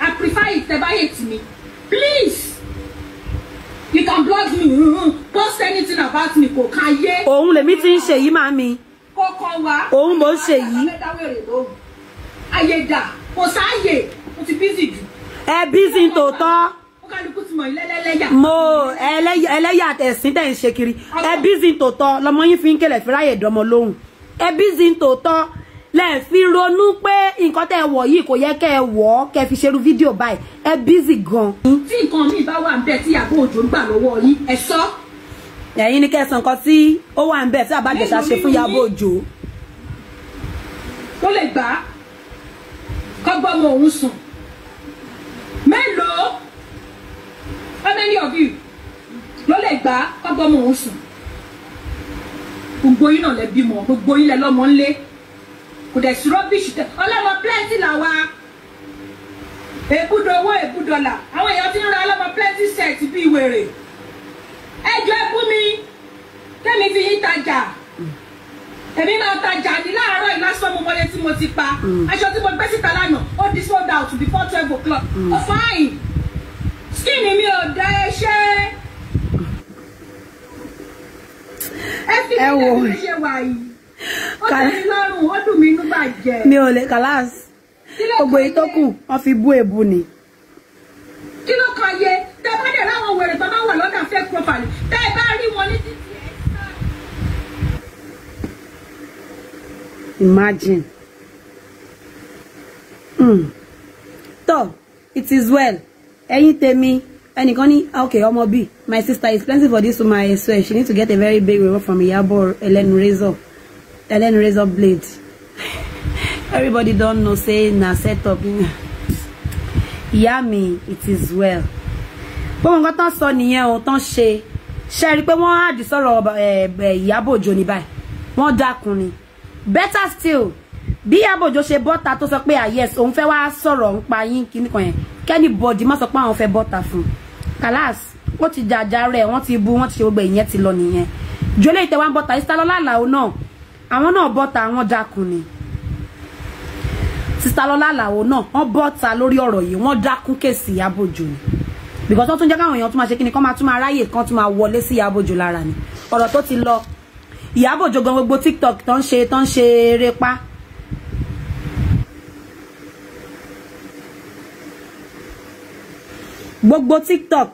I prefer it tẹ́ bá hate me please you can blog me post anything about me kò kàn yé. òun lèmi ti ń ṣe yìí màmí. kọ́kọ́ wa. òun mò ń ṣe yìí. ayé dà kò sáàyè mo ti busy jù. ẹ busy tòótọ́. ó kálukú ti mọ̀ ilé ẹlẹ́yà. mo ẹlẹ́yà àtẹ̀sìn tẹ̀ ń ṣe kiri ẹ busy tòótọ́ lọmọ yín fi ń kẹlẹ̀ fi ráyè dọmọ lóhùn ẹ busy tòótọ́ lẹ fi ronú pé nǹkan tẹ́ wọ̀ yìí kò yẹ kẹ́ ẹ wọ̀ kẹ́ fi ṣerú fídíò báyìí ẹ busy gan. tí nǹkan mi bá wà níbẹ̀ tí Ìyábọ̀ Òjó ń gbà lọ́wọ́ yín ẹ sọ. ẹ̀yin ni kẹsàn nǹkan tí ó wà níbẹ̀ tí Àbájẹsà ṣe fún Ìyábọ̀ Òjó. ó lè gbà kọ́gbọ́mọ òun sùn mélòó how many of you ló lè gbà kọ́gbọ́mọ òun sùn gbogbo yín náà lẹ bímọ gbogbo yín lẹ lọ́mọ ńlé kò dẹ̀ sí rọ́bìṣì tẹ ọlọ́mọ plenty làwa èbúdò owó èbúdọ̀là àwọn èèyàn ti ń ra ọlọ́mọ plenty set bíi wèrè ẹjọ́ ẹbú mi kẹ́mi fi yín tajà èmi máa tajà ní láàárọ̀ ìlàsán mo mọlé tí mo ti pa aṣọ tí mo gbé síta lánàá ó di sold out before 12 o'clock ó fine skin mi ò dá ẹ ṣe ẹ fi mi lè ṣe wà yìí ó tẹ̀lé lọ́rùn ó dùn mí inú bàjẹ́. mi ò lè kàlás gbogbo èyí tó kù wọ́n fi bú èbú ni. kí ló kan yé tẹ bá dẹ̀ láwọn wèrè tó bá wà lọ́dà fake profile tẹ ẹ bá rí wọn ní títí ẹ sá. Imagine. So, it is well. Ẹ̀yin tèmi, ẹnìkan ní okay, ọmọ bí, my sister is plenty for this woman, I swear she needs to get a very big reward from Ìyábọ̀ Ellen razor blade. Everybody don't know say na set up. Ìyá mi, it is well. Bọ́n nǹkan tán sọ nìyẹn o, tán ṣe rí pé wọ́n á di sọ̀rọ̀ Ìyábọ̀ Òjó ní báyìí. Wọ́n dákun ni. Better still, bí Ìyábọ̀ Òjó ṣe bọ́ta tó sọ pé yes òun fẹ́ wá sọ̀rọ̀ ń pa yín kíní kan yẹn kẹ́nìbọ̀dì má sọ pé àwọn fẹ́ bọ́ta fún kàlás ó ti jàjà rẹ̀ wọ́n ti bu wọ́n ti ṣe gbogbo ìyẹn ti lọ nìyẹn jọlẹ ìtẹwà ń bọ́ta Sister-Lọlá Àlàó náà àwọn náà bọ́ta àwọn dákun ni Sister-Lọlá Àlàó náà wọ́n bọ́ta lórí ọ̀rọ̀ yìí wọ́n dákun kéèsì Ìyábọ̀ Òjó ni because wọ́n tún jẹ́ káwọn èèyàn tún máa ṣe kíni kán máa tún máa ráyè kán tún máa wọlé sí Ìyábọ̀ Òjó lára ni ọ̀rọ̀ tó ti lọ Ìyábọ̀ Òjó gan gbogbo TikTok tó ń ṣe eré pa gbogbo TikTok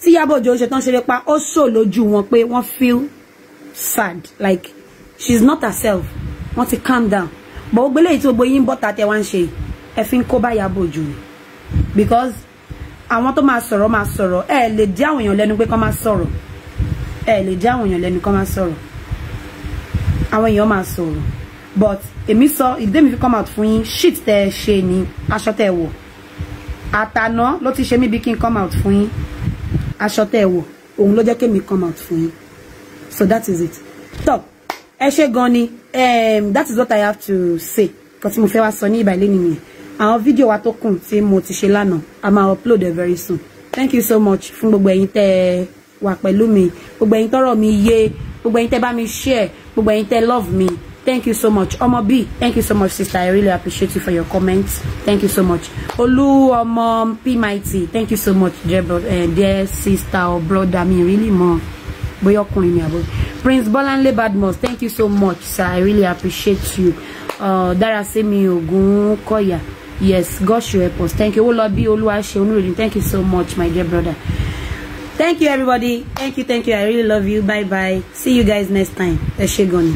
tí Ìyábọ̀ Òjó ṣe tó ń ṣe eré pa ó show lójú wọn pé wọ́n feel sad like she's not herself wọ́n ti calm down but gbogbo eléyìí tí gbogbo yín bọ́ta tẹ wá ń ṣe ẹ fi ń kó bá Ìyábọ̀ Òjó ni because àwọn tó máa sọ̀rọ̀ ẹ lè dí àwọn èèyàn lẹ́nu pé kán máa sọ̀rọ̀ ẹ lè dí àwọn èèyàn lẹ́nu kán máa sọ̀rọ̀ àwọn èèyàn máa sọ̀rọ̀ but èmi sọ ìdí mi fi come out fún yín shit tẹ́ ṣe ní aṣọ tẹ́ wọ̀ àtàná ló ti ṣe mí bí kí n come out fún yín aṣọ tẹ́ wọ̀ òun ló jẹ́ kí mi come out fún yín so that is it so ẹ ṣé gan ni that is what I have to say kò tí mo fẹ́ wá sọ ní ìbàlẹ̀ nìyẹn àwọn fídíò wa tó kù tí mo ti ṣe lánàá a máa upload it very soon thank you so much fún gbogbo ẹ̀yin tẹ́ wà pẹ̀lú mi gbogbo ẹ̀yin tọ́rọ̀ mi yé gbogbo ẹ̀yin tẹ́ bá mi share gbogbo ẹ̀yin tẹ́ love me thank you so much Ọmọ B thank you so much sister I really appreciate you for your comments thank you so much Olú ọmọ P Mighty thank you so much dear sister or brother mi really more bóyá ọkùnrin ni àbọ̀. Prince Bolanle Badmus, thank you so much, sir. I really appreciate you. Darasimi Ogunkoya, yes, God should help us. Thank you. Olobi Oluwase Onurudin, thank you so much, my dear brother. Thank you, everybody. Thank you. I really love you. Bye bye. See you guys next time. Eshegoni.